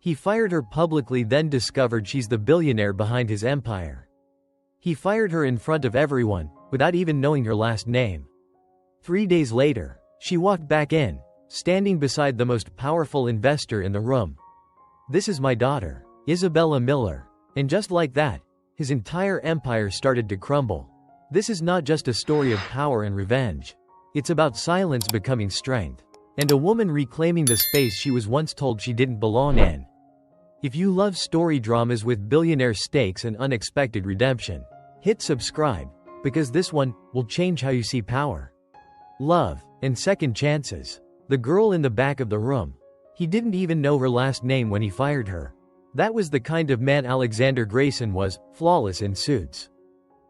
He fired her publicly, then discovered she's the billionaire behind his empire. He fired her in front of everyone, without even knowing her last name. 3 days later, she walked back in, standing beside the most powerful investor in the room. "This is my daughter, Isabella Miller." And just like that, his entire empire started to crumble. This is not just a story of power and revenge. It's about silence becoming strength, and a woman reclaiming the space she was once told she didn't belong in. If you love story dramas with billionaire stakes and unexpected redemption, hit subscribe, because this one will change how you see power, love, and second chances. The girl in the back of the room. He didn't even know her last name when he fired her. That was the kind of man Alexander Grayson was, flawless in suits,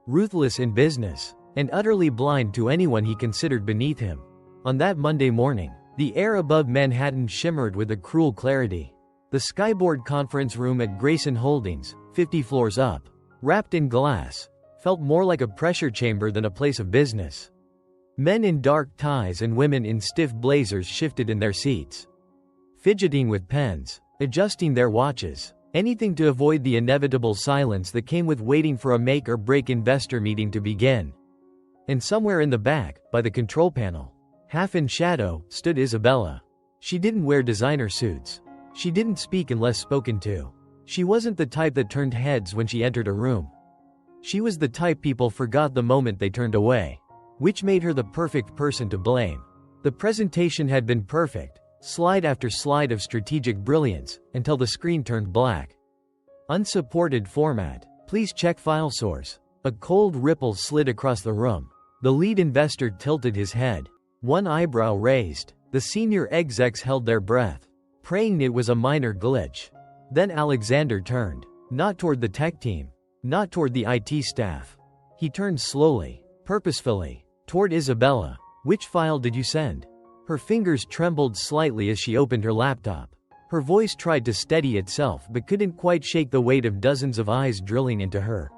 ruthless in business, and utterly blind to anyone he considered beneath him. On that Monday morning, the air above Manhattan shimmered with a cruel clarity. The skyboard conference room at Grayson Holdings, 50 floors up, wrapped in glass, felt more like a pressure chamber than a place of business. Men in dark ties and women in stiff blazers shifted in their seats, fidgeting with pens, adjusting their watches, anything to avoid the inevitable silence that came with waiting for a make-or-break investor meeting to begin. And somewhere in the back, by the control panel, half in shadow, stood Isabella. She didn't wear designer suits. She didn't speak unless spoken to. She wasn't the type that turned heads when she entered a room. She was the type people forgot the moment they turned away, which made her the perfect person to blame. The presentation had been perfect, slide after slide of strategic brilliance, until the screen turned black. Unsupported format. Please check file source. A cold ripple slid across the room. The lead investor tilted his head, one eyebrow raised. The senior execs held their breath, praying it was a minor glitch. Then Alexander turned, not toward the tech team, not toward the IT staff. He turned slowly, purposefully, toward Isabella. "Which file did you send?" Her fingers trembled slightly as she opened her laptop. Her voice tried to steady itself but couldn't quite shake the weight of dozens of eyes drilling into her.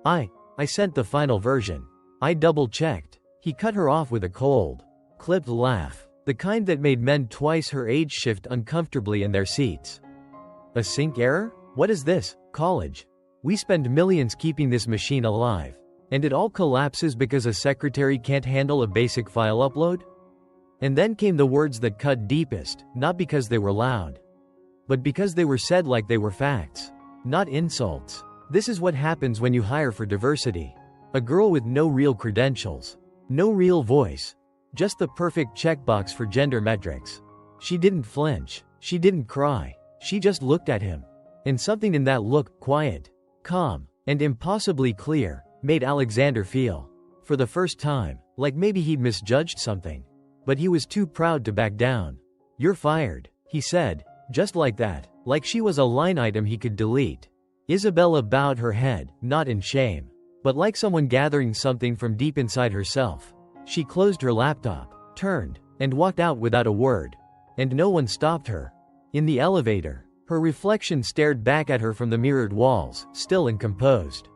I sent the final version. I double-checked." He cut her off with a cold, clipped laugh, the kind that made men twice her age shift uncomfortably in their seats. "A sync error? What is this, college? We spend millions keeping this machine alive, and it all collapses because a secretary can't handle a basic file upload?" And then came the words that cut deepest, not because they were loud, but because they were said like they were facts, not insults. "This is what happens when you hire for diversity. A girl with no real credentials, no real voice, just the perfect checkbox for gender metrics." She didn't flinch. She didn't cry. She just looked at him. And something in that look, quiet, calm, and impossibly clear, made Alexander feel, for the first time, like maybe he'd misjudged something. But he was too proud to back down. "You're fired," he said, just like that, like she was a line item he could delete. Isabella bowed her head, not in shame, but like someone gathering something from deep inside herself. She closed her laptop, turned, and walked out without a word. And no one stopped her. In the elevator, her reflection stared back at her from the mirrored walls, still and composed,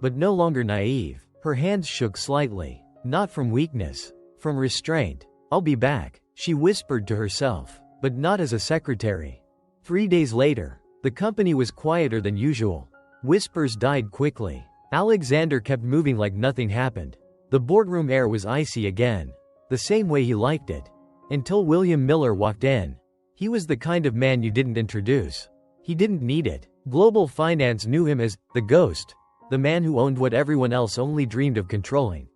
but no longer naive. Her hands shook slightly, not from weakness, from restraint. "I'll be back," she whispered to herself, but not as a secretary. 3 days later, the company was quieter than usual. Whispers died quickly. Alexander kept moving like nothing happened. The boardroom air was icy again, the same way he liked it. Until William Miller walked in. He was the kind of man you didn't introduce. He didn't need it. Global finance knew him as the ghost, the man who owned what everyone else only dreamed of controlling.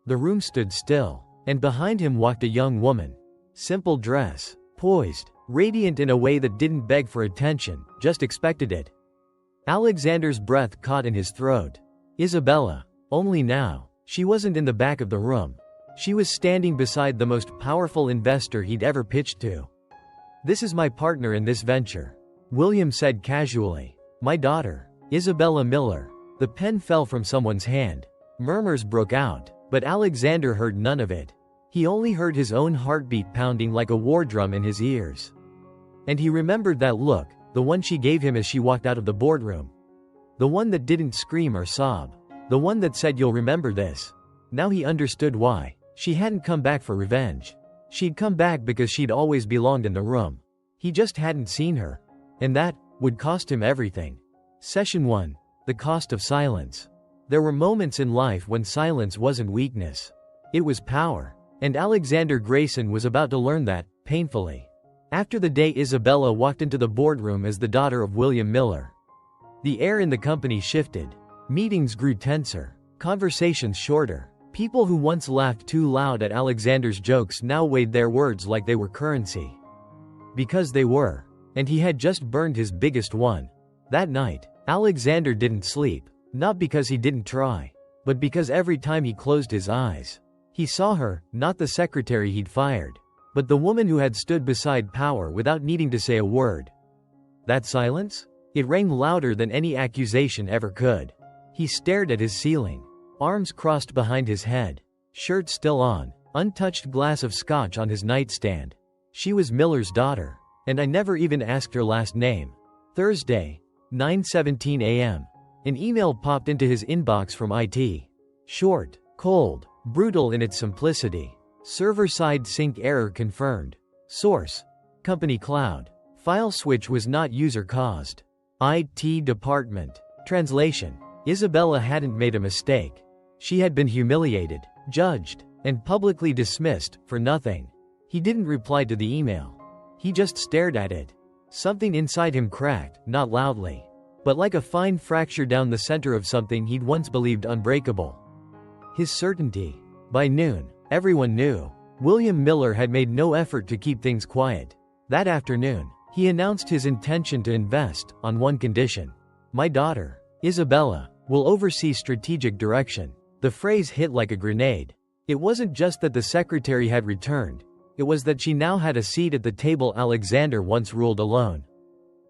The room stood still, and behind him walked a young woman. Simple dress, poised, radiant in a way that didn't beg for attention, just expected it. Alexander's breath caught in his throat. Isabella. Only now, she wasn't in the back of the room. She was standing beside the most powerful investor he'd ever pitched to. "This is my partner in this venture," William said casually. "My daughter, Isabella Miller." The pen fell from someone's hand. Murmurs broke out, but Alexander heard none of it. He only heard his own heartbeat pounding like a war drum in his ears. And he remembered that look, the one she gave him as she walked out of the boardroom. The one that didn't scream or sob. The one that said, "You'll remember this." Now he understood why. She hadn't come back for revenge. She'd come back because she'd always belonged in the room. He just hadn't seen her. And that would cost him everything. Session 1. The Cost of Silence. There were moments in life when silence wasn't weakness. It was power. And Alexander Grayson was about to learn that, painfully. After the day Isabella walked into the boardroom as the daughter of William Miller, the air in the company shifted. Meetings grew tenser. Conversations shorter. People who once laughed too loud at Alexander's jokes now weighed their words like they were currency. Because they were. And he had just burned his biggest one. That night, Alexander didn't sleep. Not because he didn't try. But because every time he closed his eyes, he saw her, not the secretary he'd fired, but the woman who had stood beside power without needing to say a word. That silence? It rang louder than any accusation ever could. He stared at his ceiling, arms crossed behind his head, shirt still on, untouched glass of scotch on his nightstand. She was Miller's daughter, and I never even asked her last name. Thursday, 9:17 a.m. An email popped into his inbox from IT. Short, cold, brutal in its simplicity. Server-side sync error confirmed. Source: Company Cloud. File switch was not user-caused. IT department. Translation: Isabella hadn't made a mistake. She had been humiliated, judged, and publicly dismissed, for nothing. He didn't reply to the email. He just stared at it. Something inside him cracked, not loudly, but like a fine fracture down the center of something he'd once believed unbreakable. His certainty. By noon, everyone knew. William Miller had made no effort to keep things quiet. That afternoon, he announced his intention to invest, on one condition. My daughter, Isabella, will oversee strategic direction. The phrase hit like a grenade. It wasn't just that the secretary had returned. It was that she now had a seat at the table Alexander once ruled alone.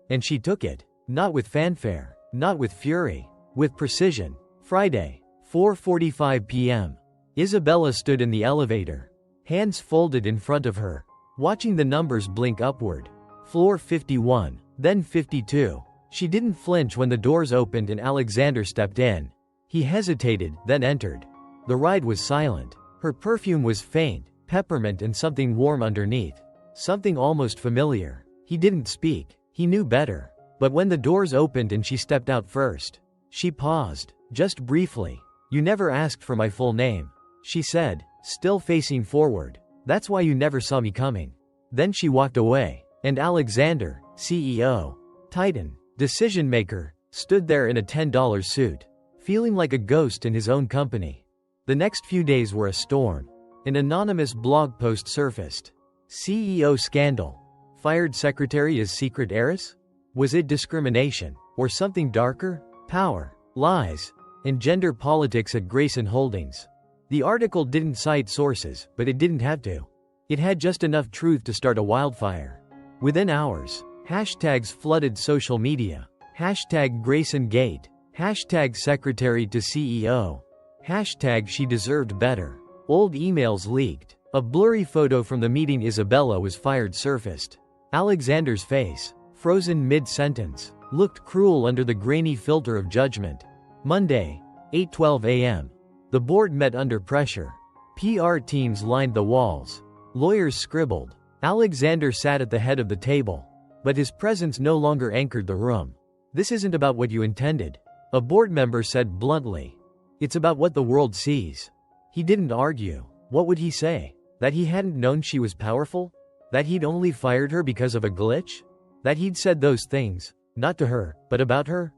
And she took it. Not with fanfare, not with fury, with precision. Friday, 4:45 p.m. Isabella stood in the elevator, hands folded in front of her, watching the numbers blink upward. Floor 51, then 52. She didn't flinch when the doors opened and Alexander stepped in. He hesitated, then entered. The ride was silent. Her perfume was faint, peppermint and something warm underneath. Something almost familiar. He didn't speak. He knew better. But when the doors opened and she stepped out first, she paused, just briefly. You never asked for my full name, she said, still facing forward. That's why you never saw me coming. Then she walked away, and Alexander, CEO, Titan, decision maker, stood there in a $10 suit, feeling like a ghost in his own company. The next few days were a storm. An anonymous blog post surfaced. CEO scandal. Fired secretary as secret heiress? Was it discrimination, or something darker? Power, lies, and gender politics at Grayson Holdings. The article didn't cite sources, but it didn't have to. It had just enough truth to start a wildfire. Within hours, hashtags flooded social media. Hashtag Grayson Gate. Hashtag secretary to CEO. Hashtag she deserved better. Old emails leaked. A blurry photo from the meeting Isabella was fired surfaced. Alexander's face, frozen mid-sentence, looked cruel under the grainy filter of judgment. Monday, 8:12 a.m. The board met under pressure. PR teams lined the walls. Lawyers scribbled. Alexander sat at the head of the table. But his presence no longer anchored the room. This isn't about what you intended, a board member said bluntly. It's about what the world sees. He didn't argue. What would he say? That he hadn't known she was powerful? That he'd only fired her because of a glitch? That he'd said those things, not to her, but about her?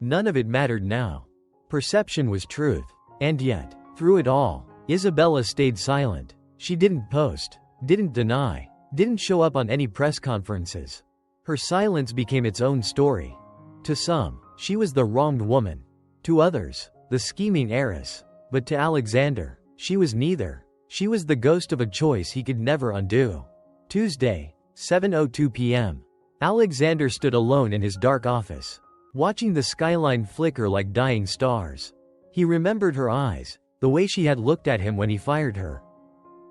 None of it mattered now. Perception was truth. And yet, through it all, Isabella stayed silent. She didn't post, didn't deny, didn't show up on any press conferences. Her silence became its own story. To some, she was the wronged woman. To others, the scheming heiress. But to Alexander, she was neither. She was the ghost of a choice he could never undo. Tuesday, 7:02 p.m. Alexander stood alone in his dark office, watching the skyline flicker like dying stars. He remembered her eyes, the way she had looked at him when he fired her.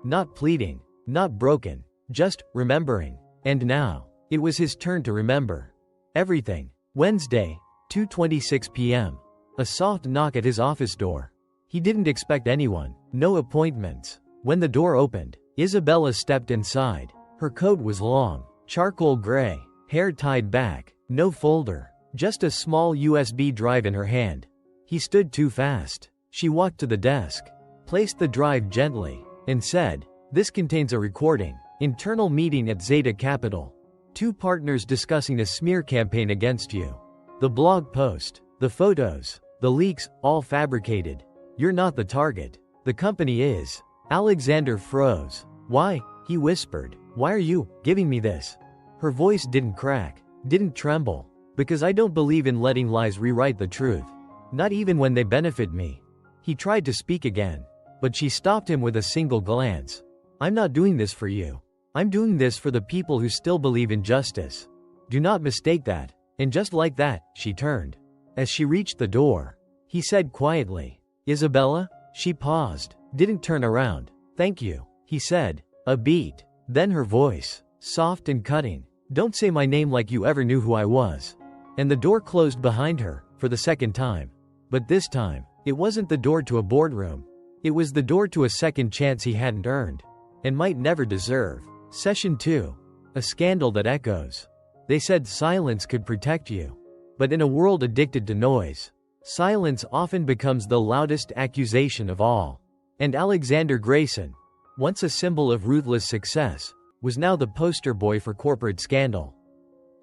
Not pleading, not broken, just remembering. And now, it was his turn to remember. Everything. Wednesday, 2:26 p.m. A soft knock at his office door. He didn't expect anyone, no appointments. When the door opened, Isabella stepped inside. Her coat was long, charcoal gray, hair tied back, no folder, just a small USB drive in her hand. He stood too fast. She walked to the desk, placed the drive gently, and said, "This contains a recording. Internal meeting at Zeta Capital. 2 partners discussing a smear campaign against you. The blog post, the photos, the leaks, all fabricated. You're not the target. The company is." Alexander froze. "Why?" he whispered. "Why are you giving me this?" Her voice didn't crack, didn't tremble. "Because I don't believe in letting lies rewrite the truth. Not even when they benefit me." He tried to speak again, but she stopped him with a single glance. "I'm not doing this for you. I'm doing this for the people who still believe in justice. Do not mistake that." And just like that, she turned. As she reached the door, he said quietly, "Isabella?" She paused, didn't turn around. "Thank you," he said. A beat. Then her voice, soft and cutting. "Don't say my name like you ever knew who I was." And the door closed behind her, for the second time. But this time, it wasn't the door to a boardroom. It was the door to a second chance he hadn't earned, and might never deserve. Session 2. A scandal that echoes. They said silence could protect you. But in a world addicted to noise, silence often becomes the loudest accusation of all. And Alexander Grayson, once a symbol of ruthless success, was now the poster boy for corporate scandal,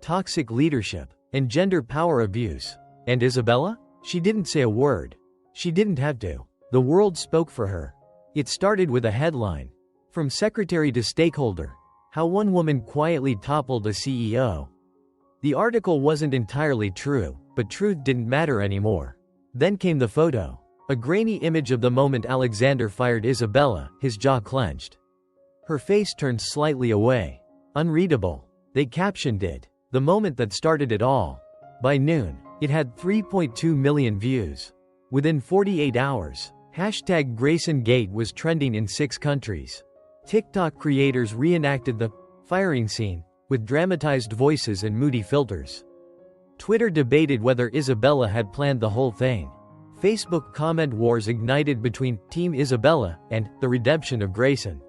toxic leadership, and gender power abuse. And Isabella? She didn't say a word. She didn't have to. The world spoke for her. It started with a headline. From secretary to stakeholder. How one woman quietly toppled a CEO. The article wasn't entirely true, but truth didn't matter anymore. Then came the photo. A grainy image of the moment Alexander fired Isabella, his jaw clenched. Her face turned slightly away. Unreadable. They captioned it, "The moment that started it all." By noon, it had 3.2 million views. Within 48 hours, #GraysonGate was trending in 6 countries. TikTok creators reenacted the firing scene with dramatized voices and moody filters. Twitter debated whether Isabella had planned the whole thing. Facebook comment wars ignited between Team Isabella and the redemption of Grayson.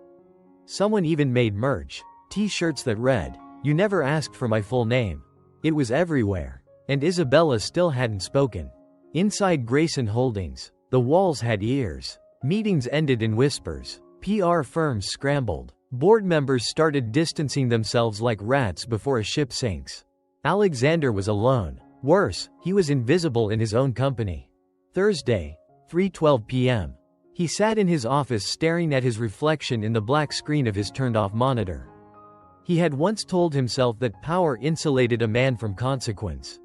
Someone even made merch t-shirts that read, "You never asked for my full name." It was everywhere. And Isabella still hadn't spoken. Inside Grayson Holdings, the walls had ears. Meetings ended in whispers. PR firms scrambled. Board members started distancing themselves like rats before a ship sinks. Alexander was alone. Worse, he was invisible in his own company. Thursday, 3:12 p.m. He sat in his office staring at his reflection in the black screen of his turned-off monitor. He had once told himself that power insulated a man from consequence.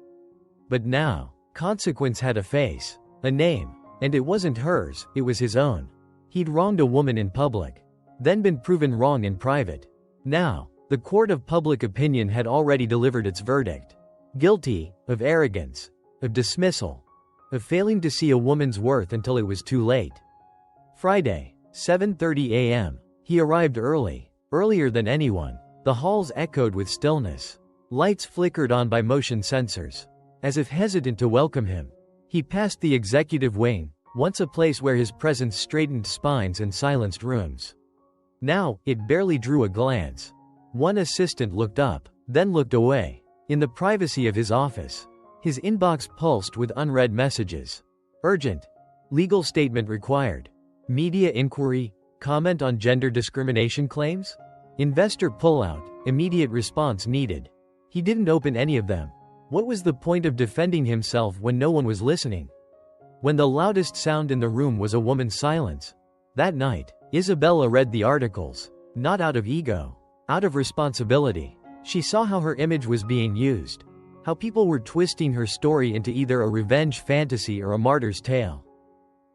But now, consequence had a face, a name, and it wasn't hers, it was his own. He'd wronged a woman in public, then been proven wrong in private. Now, the court of public opinion had already delivered its verdict. Guilty of arrogance, of dismissal, of failing to see a woman's worth until it was too late. Friday, 7:30 a.m. He arrived early, earlier than anyone. The halls echoed with stillness. Lights flickered on by motion sensors, as if hesitant to welcome him. He passed the executive wing, once a place where his presence straightened spines and silenced rooms. Now, it barely drew a glance. One assistant looked up, then looked away. In the privacy of his office, his inbox pulsed with unread messages. Urgent. Legal statement required. Media inquiry. Comment on gender discrimination claims? Investor pullout. Immediate response needed. He didn't open any of them. What was the point of defending himself when no one was listening? When the loudest sound in the room was a woman's silence. That night, Isabella read the articles, not out of ego, out of responsibility. She saw how her image was being used, how people were twisting her story into either a revenge fantasy or a martyr's tale.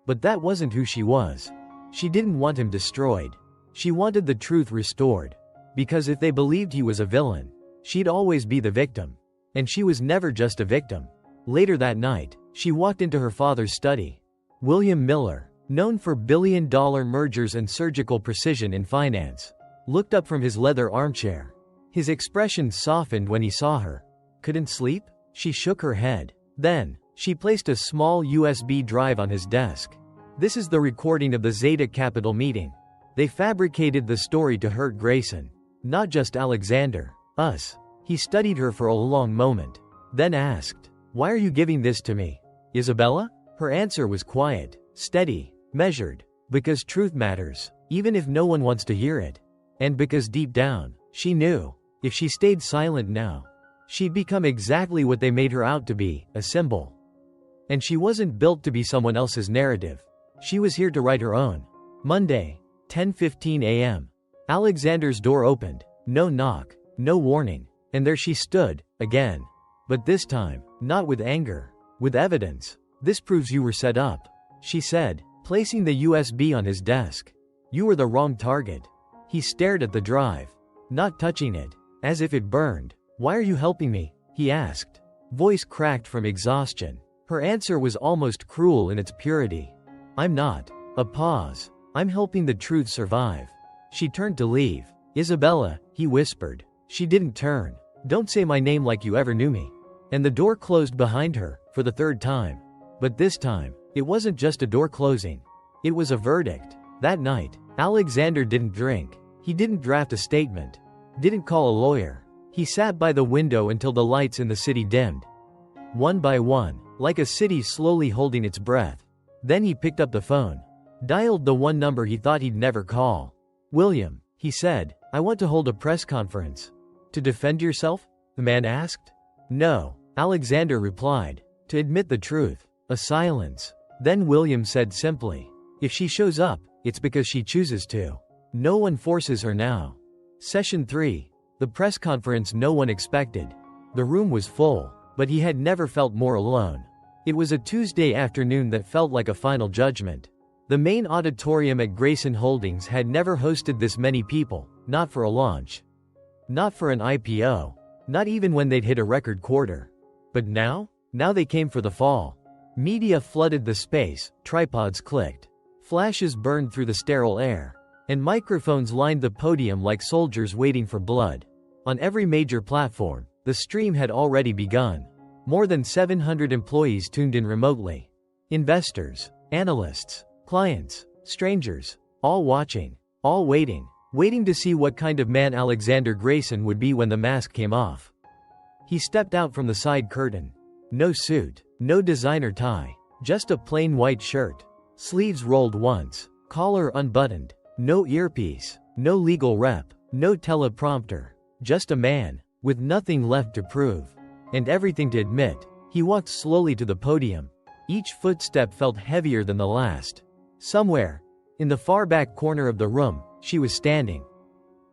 But that wasn't who she was. She didn't want him destroyed. She wanted the truth restored. Because if they believed he was a villain, she'd always be the victim. And she was never just a victim. Later that night, she walked into her father's study. William Miller, known for billion-dollar mergers and surgical precision in finance, looked up from his leather armchair. His expression softened when he saw her. Couldn't sleep? She shook her head. Then, she placed a small USB drive on his desk. This is the recording of the Zeta Capital meeting. They fabricated the story to hurt Grayson. Not just Alexander. Us. He studied her for a long moment, then asked, "Why are you giving this to me, Isabella?" Her answer was quiet, steady, measured. Because truth matters, even if no one wants to hear it. And because deep down, she knew, if she stayed silent now, she'd become exactly what they made her out to be, a symbol. And she wasn't built to be someone else's narrative. She was here to write her own. Monday, 10:15 a.m. Alexander's door opened. No knock, no warning. And there she stood, again. But this time, not with anger, with evidence. "This proves you were set up," she said, placing the USB on his desk. "You were the wrong target." He stared at the drive, not touching it, as if it burned. "Why are you helping me?" he asked. Voice cracked from exhaustion. Her answer was almost cruel in its purity. "I'm not." A pause. "I'm helping the truth survive." She turned to leave. "Isabella," he whispered. She didn't turn. "Don't say my name like you ever knew me." And the door closed behind her, for the third time. But this time, it wasn't just a door closing. It was a verdict. That night, Alexander didn't drink. He didn't draft a statement. Didn't call a lawyer. He sat by the window until the lights in the city dimmed. One by one, like a city slowly holding its breath. Then he picked up the phone. Dialed the one number he thought he'd never call. "William," he said, "I want to hold a press conference." "To defend yourself?" the man asked. "No," Alexander replied. "To admit the truth." A silence. Then William said simply, "If she shows up, it's because she chooses to. No one forces her now." Session 3. The press conference no one expected. The room was full, but he had never felt more alone. It was a Tuesday afternoon that felt like a final judgment. The main auditorium at Grayson Holdings had never hosted this many people, not for a launch. Not for an IPO. Not even when they'd hit a record quarter. But now? Now they came for the fall. Media flooded the space, tripods clicked. Flashes burned through the sterile air. And microphones lined the podium like soldiers waiting for blood. On every major platform, the stream had already begun. More than 700 employees tuned in remotely. Investors, analysts, clients, strangers, all watching, all waiting to see what kind of man Alexander Grayson would be when the mask came off. He stepped out from the side curtain. No suit, no designer tie, just a plain white shirt. Sleeves rolled once, collar unbuttoned, no earpiece, no legal rep, no teleprompter. Just a man, with nothing left to prove. And everything to admit. He walked slowly to the podium. Each footstep felt heavier than the last. Somewhere, in the far back corner of the room, she was standing.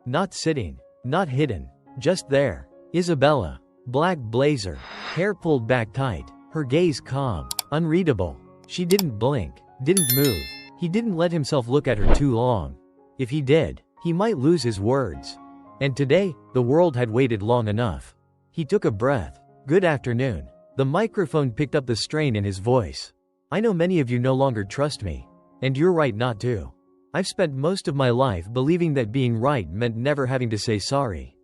Not sitting, not hidden, just there. Isabella. Black blazer, hair pulled back tight, her gaze calm, unreadable. She didn't blink, didn't move. He didn't let himself look at her too long. If he did, he might lose his words. And today, the world had waited long enough. He took a breath. "Good afternoon." The microphone picked up the strain in his voice. "I know many of you no longer trust me. And you're right not to. I've spent most of my life believing that being right meant never having to say sorry.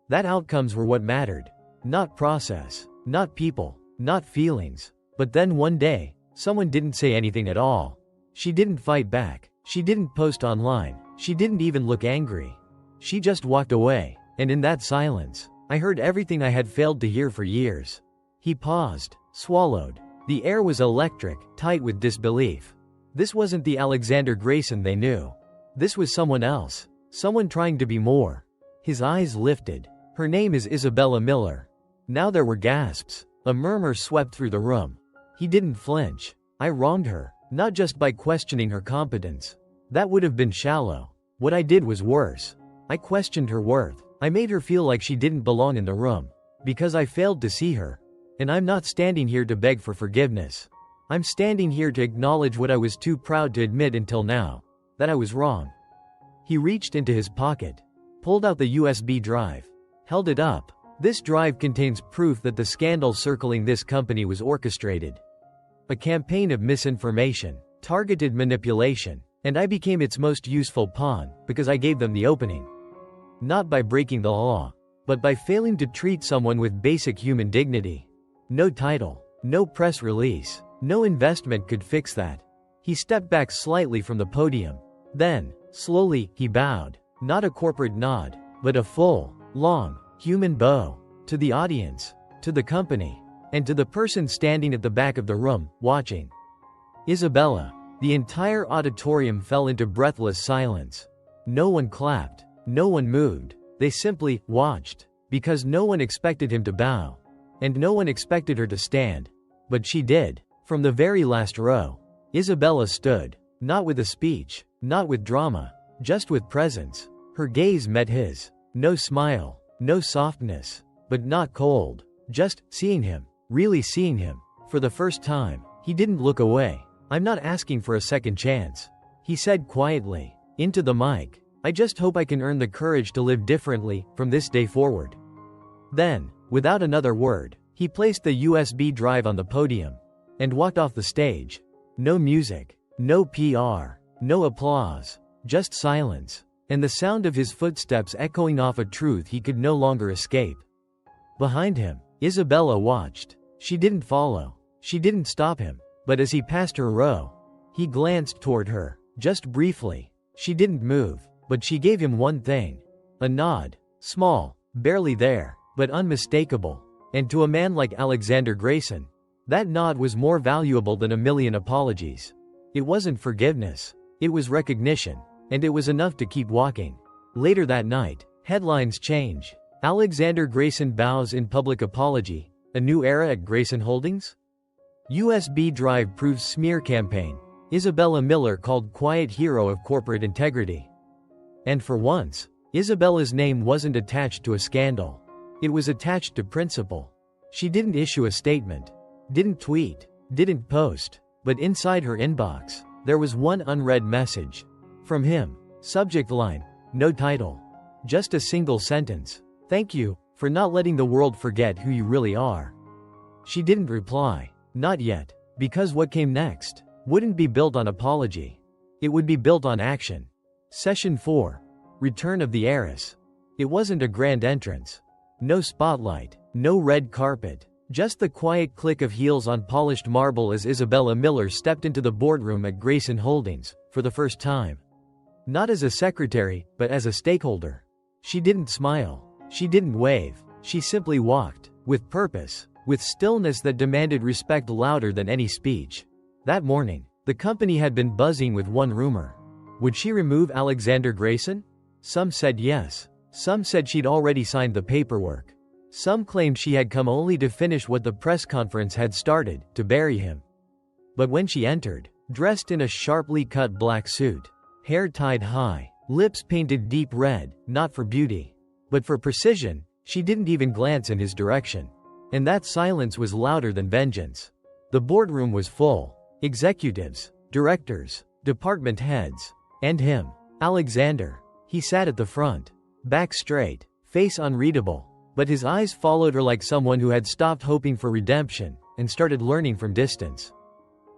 That outcomes were what mattered. Not process, not people, not feelings. But then one day, someone didn't say anything at all. She didn't fight back. She didn't post online. She didn't even look angry. She just walked away. And in that silence, I heard everything I had failed to hear for years." He paused, swallowed. The air was electric, tight with disbelief. This wasn't the Alexander Grayson they knew. This was someone else. Someone trying to be more. His eyes lifted. "Her name is Isabella Miller." Now there were gasps. A murmur swept through the room. He didn't flinch. "I wronged her, not just by questioning her competence. That would have been shallow. What I did was worse. I questioned her worth. I made her feel like she didn't belong in the room. Because I failed to see her. And I'm not standing here to beg for forgiveness. I'm standing here to acknowledge what I was too proud to admit until now. That I was wrong." He reached into his pocket, pulled out the USB drive, held it up. "This drive contains proof that the scandal circling this company was orchestrated. A campaign of misinformation, targeted manipulation, and I became its most useful pawn because I gave them the opening. Not by breaking the law, but by failing to treat someone with basic human dignity. No title, no press release, no investment could fix that." He stepped back slightly from the podium. Then, slowly, he bowed. Not a corporate nod, but a full, long, human bow. to the audience, to the company, and to the person standing at the back of the room, watching Isabella. The entire auditorium fell into breathless silence. No one clapped. No one moved. They simply watched, because no one expected him to bow. And no one expected her to stand. But she did. From the very last row, Isabella stood, not with a speech, not with drama, just with presence. Her gaze met his. No smile, no softness, but not cold. Just seeing him, really seeing him. For the first time, he didn't look away. "I'm not asking for a second chance," he said quietly, into the mic. "I just hope I can earn the courage to live differently, from this day forward." Then, without another word, he placed the USB drive on the podium, and walked off the stage. No music, no PR, no applause, just silence, and the sound of his footsteps echoing off a truth he could no longer escape. Behind him, Isabella watched. She didn't follow. She didn't stop him. But as he passed her row, he glanced toward her, just briefly. She didn't move, but she gave him one thing. A nod. Small, barely there, but unmistakable. And to a man like Alexander Grayson, that nod was more valuable than a million apologies. It wasn't forgiveness. It was recognition. And it was enough to keep walking. Later that night, headlines change. Alexander Grayson bows in public apology. A new era at Grayson Holdings? USB drive proves smear campaign. Isabella Miller called quiet hero of corporate integrity. And for once, Isabella's name wasn't attached to a scandal. It was attached to principle. She didn't issue a statement, didn't tweet, didn't post, but inside her inbox, there was one unread message. From him. Subject line, no title. Just a single sentence. "Thank you, for not letting the world forget who you really are." She didn't reply. Not yet, because what came next wouldn't be built on apology. It would be built on action. Session 4. Return of the Heiress. It wasn't a grand entrance. No spotlight, no red carpet, just the quiet click of heels on polished marble as Isabella Miller stepped into the boardroom at Grayson Holdings, for the first time. Not as a secretary, but as a stakeholder. She didn't smile. She didn't wave. She simply walked, with purpose. With stillness that demanded respect louder than any speech. That morning, the company had been buzzing with one rumor. Would she remove Alexander Grayson? Some said yes. Some said she'd already signed the paperwork. Some claimed she had come only to finish what the press conference had started, to bury him. But when she entered, dressed in a sharply cut black suit, hair tied high, lips painted deep red, not for beauty, but for precision, she didn't even glance in his direction. And that silence was louder than vengeance. The boardroom was full. Executives, directors, department heads, and him, Alexander. He sat at the front, back straight, face unreadable, but his eyes followed her like someone who had stopped hoping for redemption and started learning from distance.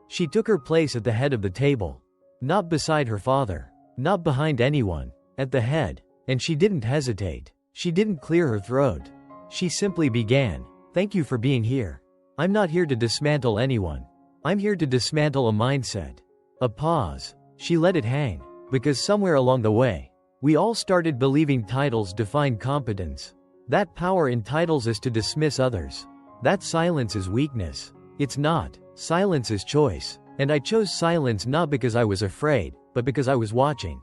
She took her place at the head of the table. Not beside her father, not behind anyone, at the head, and she didn't hesitate. She didn't clear her throat. She simply began. "Thank you for being here. I'm not here to dismantle anyone. I'm here to dismantle a mindset." A pause. She let it hang, because somewhere along the way, we all started believing titles define competence. That power entitles us to dismiss others. That silence is weakness. It's not. Silence is choice. And I chose silence not because I was afraid, but because I was watching.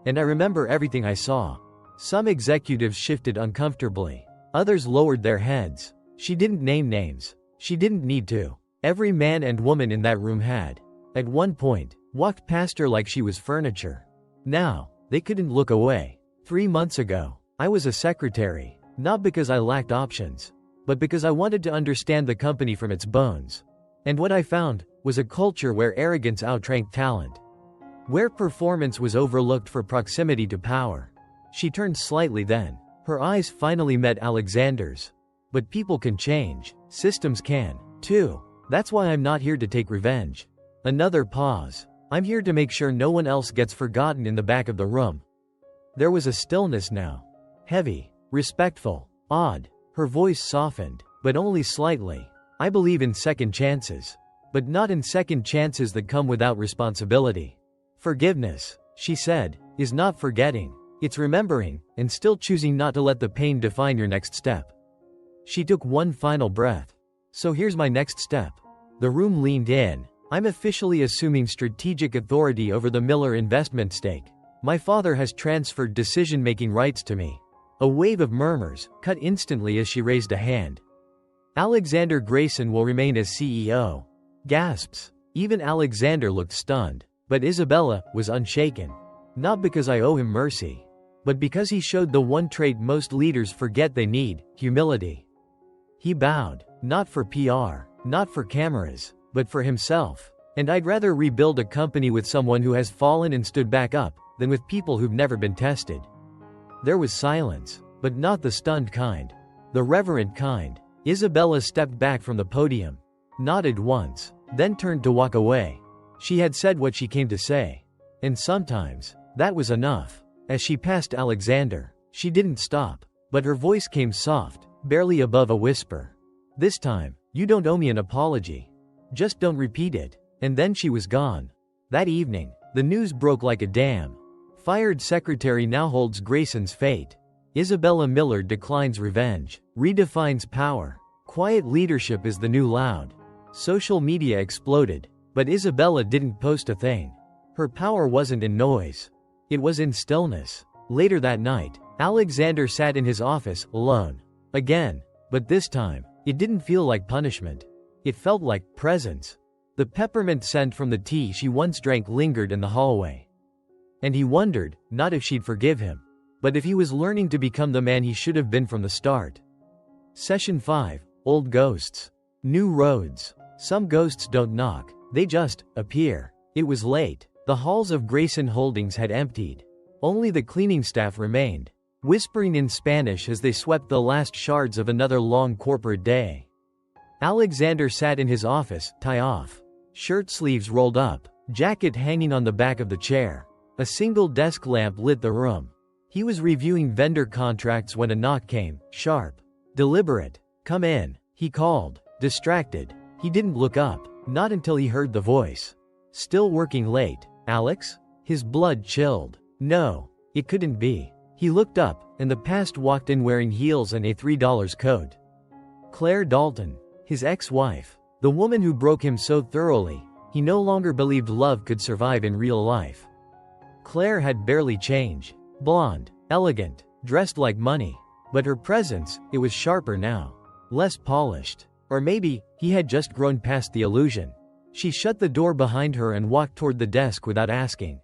And I remember everything I saw. Some executives shifted uncomfortably. Others lowered their heads. She didn't name names. She didn't need to. Every man and woman in that room had, at one point, walked past her like she was furniture. Now, they couldn't look away. 3 months ago, I was a secretary, not because I lacked options, but because I wanted to understand the company from its bones. And what I found was a culture where arrogance outranked talent, where performance was overlooked for proximity to power. She turned slightly then. Her eyes finally met Alexander's. But people can change. Systems can, too. That's why I'm not here to take revenge. Another pause. I'm here to make sure no one else gets forgotten in the back of the room. There was a stillness now. Heavy, respectful, odd. Her voice softened, but only slightly. I believe in second chances. But not in second chances that come without responsibility. Forgiveness, she said, is not forgetting. It's remembering, and still choosing not to let the pain define your next step. She took one final breath. So here's my next step. The room leaned in. I'm officially assuming strategic authority over the Miller investment stake. My father has transferred decision-making rights to me. A wave of murmurs cut instantly as she raised a hand. Alexander Grayson will remain as CEO. Gasps. Even Alexander looked stunned. But Isabella was unshaken. Not because I owe him mercy, but because he showed the one trait most leaders forget they need: humility. He bowed, not for PR, not for cameras, but for himself. And I'd rather rebuild a company with someone who has fallen and stood back up, than with people who've never been tested. There was silence, but not the stunned kind. The reverent kind. Isabella stepped back from the podium, nodded once, then turned to walk away. She had said what she came to say. And sometimes, that was enough. As she passed Alexander, she didn't stop, but her voice came soft, barely above a whisper. This time, you don't owe me an apology. Just don't repeat it. And then she was gone. That evening, the news broke like a dam. Fired secretary now holds Grayson's fate. Isabella Miller declines revenge, redefines power. Quiet leadership is the new loud. Social media exploded, but Isabella didn't post a thing. Her power wasn't in noise. It was in stillness. Later that night, Alexander sat in his office, alone. Again. But this time, it didn't feel like punishment. It felt like presence. The peppermint scent from the tea she once drank lingered in the hallway. And he wondered, not if she'd forgive him, but if he was learning to become the man he should have been from the start. Session 5. Old Ghosts. New Roads. Some ghosts don't knock, they just appear. It was late. The halls of Grayson Holdings had emptied. Only the cleaning staff remained, whispering in Spanish as they swept the last shards of another long corporate day. Alexander sat in his office, tie off. Shirt sleeves rolled up, jacket hanging on the back of the chair. A single desk lamp lit the room. He was reviewing vendor contracts when a knock came, sharp, deliberate. "Come in," he called, distracted. He didn't look up, not until he heard the voice. "Still working late, Alex?" His blood chilled. No, it couldn't be. He looked up, and the past walked in wearing heels and a $3 coat. Claire Dalton, his ex-wife, the woman who broke him so thoroughly, he no longer believed love could survive in real life. Claire had barely changed. Blonde, elegant, dressed like money. But her presence, it was sharper now. Less polished. Or maybe, he had just grown past the illusion. She shut the door behind her and walked toward the desk without asking.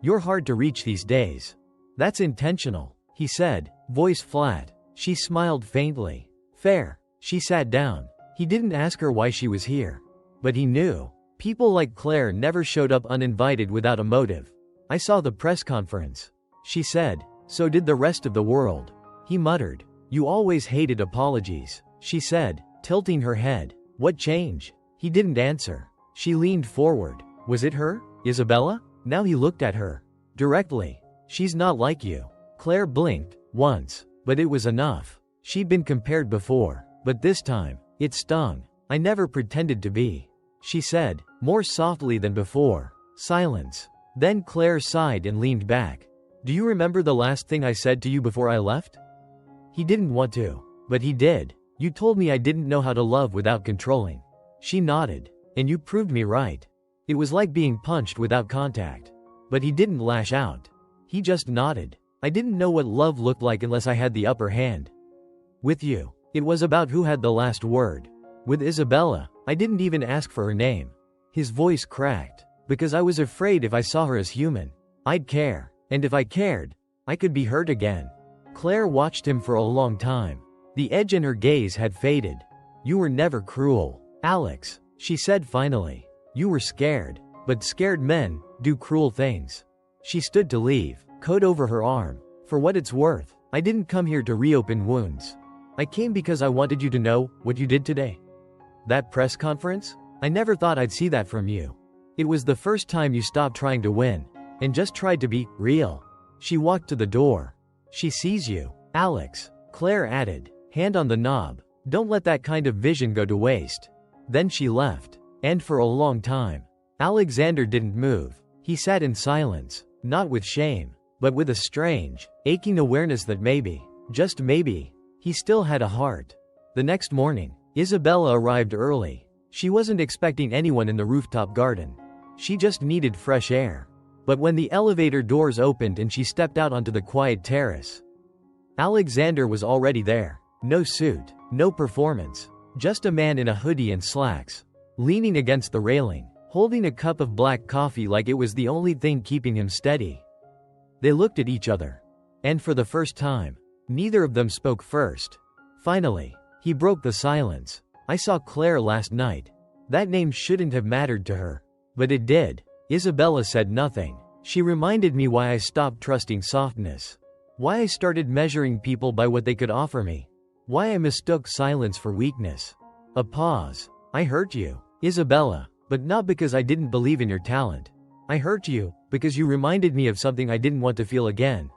"You're hard to reach these days." "That's intentional," he said, voice flat. She smiled faintly. "Fair." She sat down. He didn't ask her why she was here. But he knew. People like Claire never showed up uninvited without a motive. "I saw the press conference," she said. "So did the rest of the world." He muttered. "You always hated apologies," she said, tilting her head. "What change?" He didn't answer. She leaned forward. Was it her? Isabella? Now he looked at her. Directly. "She's not like you." Claire blinked. Once. But it was enough. She'd been compared before. But this time, it stung. "I never pretended to be," she said, more softly than before. Silence. Then Claire sighed and leaned back. "Do you remember the last thing I said to you before I left?" He didn't want to. But he did. "You told me I didn't know how to love without controlling." She nodded. "And you proved me right." It was like being punched without contact. But he didn't lash out. He just nodded. "I didn't know what love looked like unless I had the upper hand. With you, it was about who had the last word. With Isabella, I didn't even ask for her name." His voice cracked. "Because I was afraid if I saw her as human, I'd care. And if I cared, I could be hurt again." Claire watched him for a long time. The edge in her gaze had faded. "You were never cruel, Alex," she said finally. "You were scared. But scared men do cruel things." She stood to leave, coat over her arm. "For what it's worth, I didn't come here to reopen wounds. I came because I wanted you to know what you did today. That press conference? I never thought I'd see that from you. It was the first time you stopped trying to win, and just tried to be real." She walked to the door. "She sees you, Alex," Claire added, hand on the knob. "Don't let that kind of vision go to waste." Then she left. And for a long time, Alexander didn't move. He sat in silence, not with shame, but with a strange, aching awareness that maybe, just maybe, he still had a heart. The next morning, Isabella arrived early. She wasn't expecting anyone in the rooftop garden. She just needed fresh air. But when the elevator doors opened and she stepped out onto the quiet terrace, Alexander was already there. No suit, no performance. Just a man in a hoodie and slacks, leaning against the railing, holding a cup of black coffee like it was the only thing keeping him steady. They looked at each other. And for the first time, neither of them spoke first. Finally, he broke the silence. I saw Claire last night. That name shouldn't have mattered to her. But it did. Isabella said nothing. She reminded me why I stopped trusting softness. Why I started measuring people by what they could offer me. Why I mistook silence for weakness. A pause. I hurt you, Isabella, but not because I didn't believe in your talent. I hurt you because you reminded me of something I didn't want to feel again.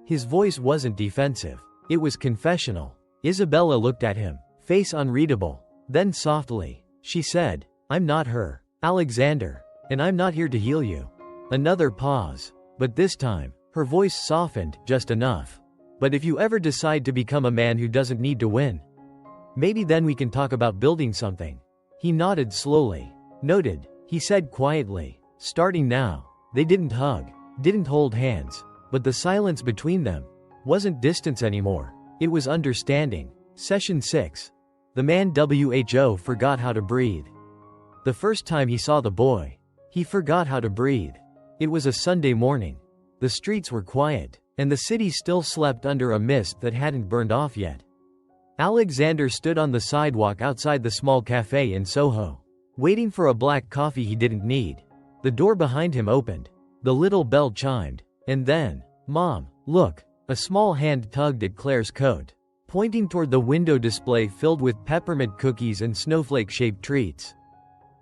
His voice wasn't defensive. It was confessional. Isabella looked at him, face unreadable. Then softly, she said, "I'm not her, Alexander, and I'm not here to heal you." Another pause. But this time, her voice softened just enough. "But if you ever decide to become a man who doesn't need to win, maybe then we can talk about building something." He nodded slowly. "Noted," he said quietly. Starting now. They didn't hug, didn't hold hands, but the silence between them wasn't distance anymore. It was understanding. Session 6. The man WHO forgot how to breathe. The first time he saw the boy, he forgot how to breathe. It was a Sunday morning. The streets were quiet, and the city still slept under a mist that hadn't burned off yet. Alexander stood on the sidewalk outside the small cafe in Soho, waiting for a black coffee he didn't need. The door behind him opened. The little bell chimed. And then, "Mom, look." A small hand tugged at Claire's coat, pointing toward the window display filled with peppermint cookies and snowflake-shaped treats.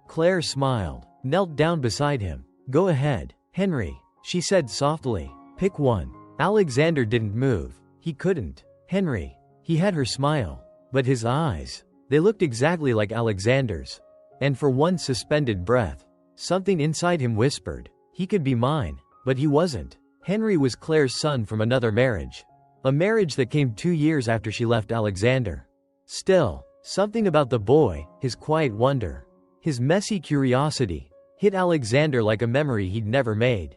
Claire smiled, knelt down beside him. "Go ahead, Henry," she said softly. "Pick one." Alexander didn't move. He couldn't. Henry. He had her smile. But his eyes, they looked exactly like Alexander's. And for one suspended breath, something inside him whispered, he could be mine. But he wasn't. Henry was Claire's son from another marriage. A marriage that came 2 years after she left Alexander. Still, something about the boy, his quiet wonder, his messy curiosity, hit Alexander like a memory he'd never made.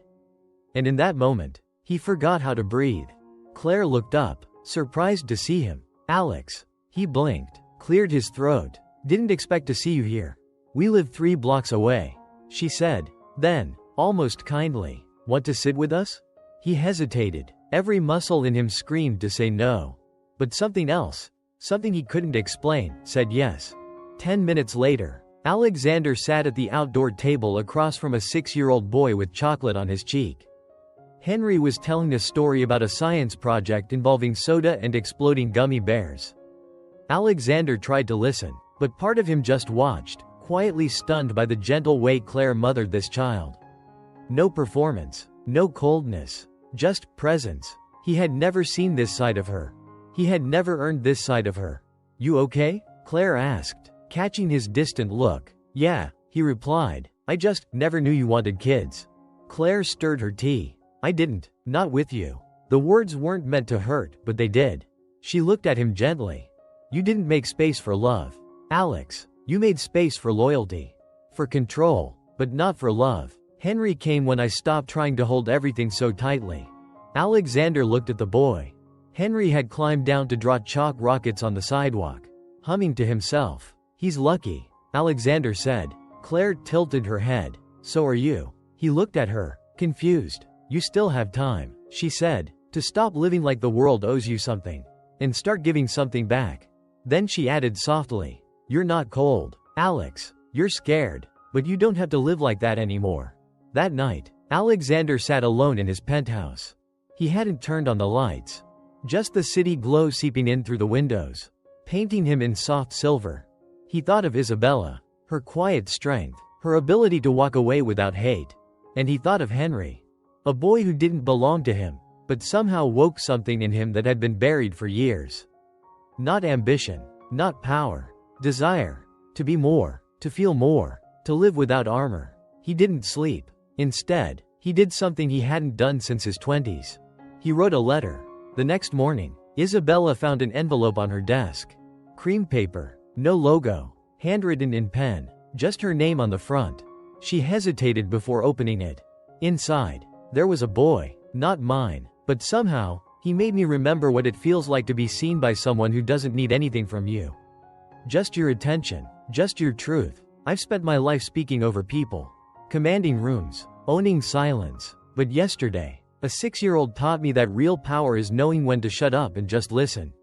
And in that moment, he forgot how to breathe. Claire looked up, surprised to see him. "Alex." He blinked, cleared his throat. "Didn't expect to see you here. We live 3 blocks away," she said. Then, almost kindly, "Want to sit with us?" He hesitated. Every muscle in him screamed to say no. But something else, something he couldn't explain, said yes. 10 minutes later, Alexander sat at the outdoor table across from a 6-year-old boy with chocolate on his cheek. Henry was telling a story about a science project involving soda and exploding gummy bears. Alexander tried to listen, but part of him just watched, quietly stunned by the gentle way Claire mothered this child. No performance, no coldness, just presence. He had never seen this side of her. He had never earned this side of her. "You okay?" Claire asked, catching his distant look. "Yeah," he replied. "I just never knew you wanted kids." Claire stirred her tea. "I didn't, not with you." The words weren't meant to hurt, but they did. She looked at him gently. "You didn't make space for love, Alex. You made space for loyalty. For control, but not for love. Henry came when I stopped trying to hold everything so tightly." Alexander looked at the boy. Henry had climbed down to draw chalk rockets on the sidewalk, humming to himself. "He's lucky," Alexander said. Claire tilted her head. "So are you." He looked at her, confused. "You still have time," she said, "to stop living like the world owes you something, and start giving something back." Then she added softly, "You're not cold, Alex. You're scared, but you don't have to live like that anymore." That night, Alexander sat alone in his penthouse. He hadn't turned on the lights. Just the city glow seeping in through the windows, painting him in soft silver. He thought of Isabella, her quiet strength, her ability to walk away without hate. And he thought of Henry, a boy who didn't belong to him, but somehow woke something in him that had been buried for years. Not ambition, not power, desire. To be more, to feel more, to live without armor. He didn't sleep. Instead, he did something he hadn't done since his 20s. He wrote a letter. The next morning, Isabella found an envelope on her desk. Cream paper. No logo. Handwritten in pen. Just her name on the front. She hesitated before opening it. Inside, there was a boy. Not mine. But somehow, he made me remember what it feels like to be seen by someone who doesn't need anything from you. Just your attention. Just your truth. I've spent my life speaking over people. Commanding rooms. Owning silence. But yesterday, a 6-year-old taught me that real power is knowing when to shut up and just listen.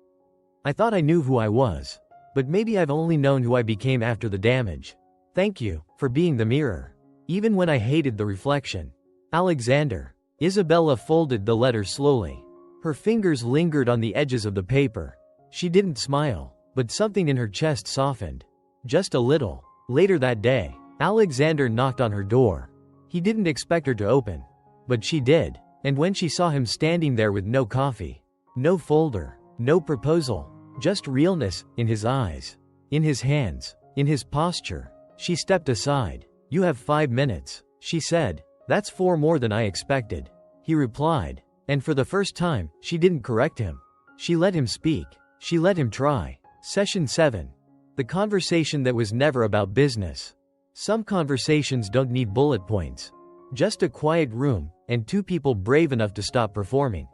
I thought I knew who I was. But maybe I've only known who I became after the damage. Thank you for being the mirror. Even when I hated the reflection. Alexander. Isabella folded the letter slowly. Her fingers lingered on the edges of the paper. She didn't smile, but something in her chest softened. Just a little. Later that day, Alexander knocked on her door. He didn't expect her to open. But she did. And when she saw him standing there with no coffee, no folder, no proposal, just realness in his eyes, in his hands, in his posture, she stepped aside. You have 5 minutes, she said. That's 4 more than I expected. He replied. And for the first time, she didn't correct him. She let him speak. She let him try. Session 7. The conversation that was never about business. Some conversations don't need bullet points. Just a quiet room, and 2 people brave enough to stop performing.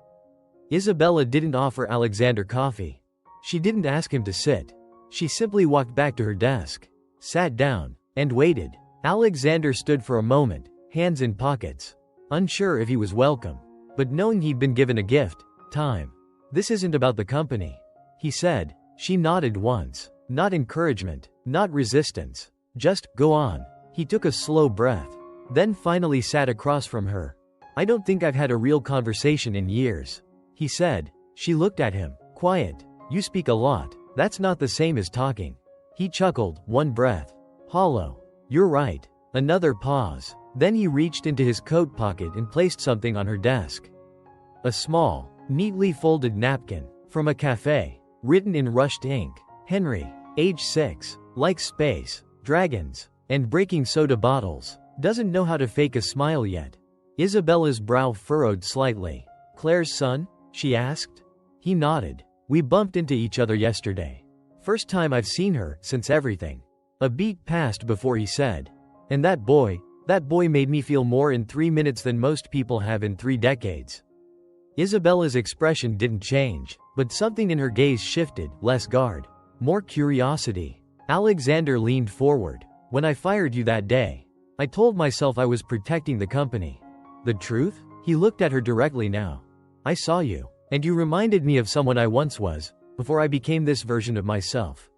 Isabella didn't offer Alexander coffee. She didn't ask him to sit. She simply walked back to her desk, sat down, and waited. Alexander stood for a moment, hands in pockets, unsure if he was welcome, but knowing he'd been given a gift, time. This isn't about the company, he said. She nodded once. Not encouragement, not resistance. Just, go on. He took a slow breath, then finally sat across from her. I don't think I've had a real conversation in years, he said. She looked at him. Quiet. You speak a lot. That's not the same as talking. He chuckled, one breath. Hollow. You're right. Another pause. Then he reached into his coat pocket and placed something on her desk. A small, neatly folded napkin, from a cafe, written in rushed ink. Henry, age 6, likes space, dragons, and breaking soda bottles. Doesn't know how to fake a smile yet. Isabella's brow furrowed slightly. Claire's son? She asked. He nodded. We bumped into each other yesterday. First time I've seen her since everything. A beat passed before he said. And that boy made me feel more in 3 minutes than most people have in 3 decades. Isabella's expression didn't change, but something in her gaze shifted, less guard, more curiosity. Alexander leaned forward. When I fired you that day, I told myself I was protecting the company. The truth? He looked at her directly now. I saw you, and you reminded me of someone I once was, before I became this version of myself.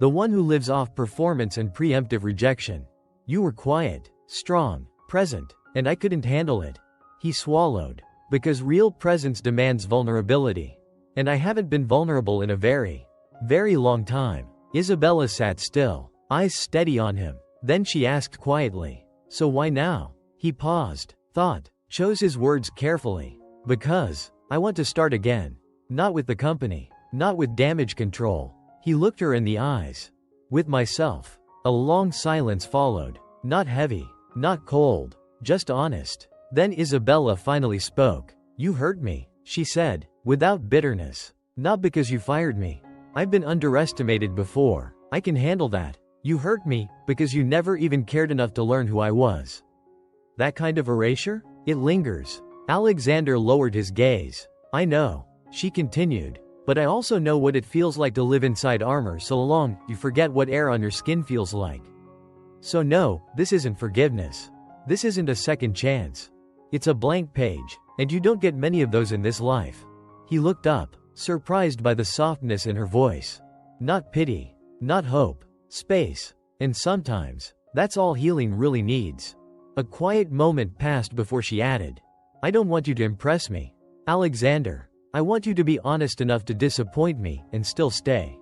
The one who lives off performance and preemptive rejection. You were quiet, strong, present, and I couldn't handle it. He swallowed. Because real presence demands vulnerability. And I haven't been vulnerable in a very, very long time. Isabella sat still, eyes steady on him. Then she asked quietly, so why now? He paused, thought, chose his words carefully. Because, I want to start again. Not with the company, not with damage control. He looked her in the eyes. With myself. A long silence followed. Not heavy, not cold, just honest. Then Isabella finally spoke. You hurt me, she said, without bitterness. Not because you fired me. I've been underestimated before. I can handle that. You hurt me because you never even cared enough to learn who I was. That kind of erasure? It lingers. Alexander lowered his gaze. I know, she continued, but I also know what it feels like to live inside armor so long you forget what air on your skin feels like. So no, this isn't forgiveness. This isn't a second chance. It's a blank page, and you don't get many of those in this life. He looked up, surprised by the softness in her voice. Not pity, not hope, space, and sometimes, that's all healing really needs. A quiet moment passed before she added, I don't want you to impress me, Alexander. I want you to be honest enough to disappoint me and still stay.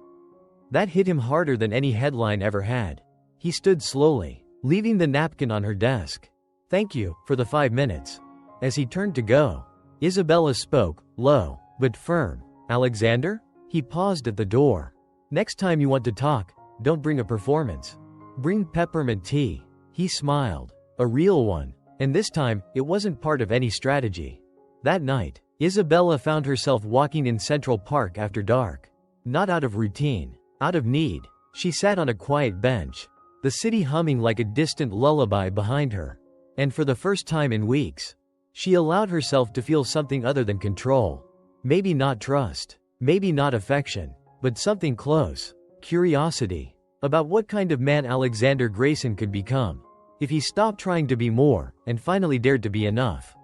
That hit him harder than any headline ever had. He stood slowly, leaving the napkin on her desk. Thank you for the 5 minutes. As he turned to go, Isabella spoke, low, but firm. Alexander? He paused at the door. Next time you want to talk, don't bring a performance. Bring peppermint tea. He smiled. A real one. And this time, it wasn't part of any strategy. That night, Isabella found herself walking in Central Park after dark. Not out of routine, Out of need, she sat on a quiet bench, the city humming like a distant lullaby behind her. And for the first time in weeks, she allowed herself to feel something other than control. Maybe not trust, maybe not affection, but something close. Curiosity. About what kind of man Alexander Grayson could become, if he stopped trying to be more, and finally dared to be enough.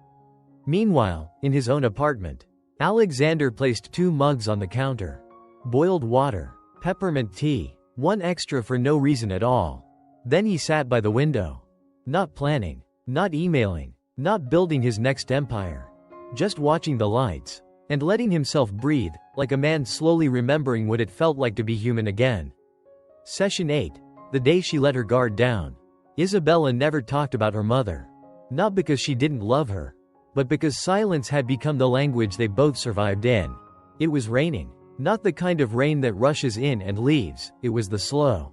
Meanwhile, in his own apartment, Alexander placed 2 mugs on the counter. Boiled water, peppermint tea, one extra for no reason at all. Then he sat by the window. Not planning, not emailing, not building his next empire. Just watching the lights, and letting himself breathe, like a man slowly remembering what it felt like to be human again. Session 8. The day she let her guard down. Isabella never talked about her mother. Not because she didn't love her, but because silence had become the language they both survived in. It was raining. Not the kind of rain that rushes in and leaves, it was the slow,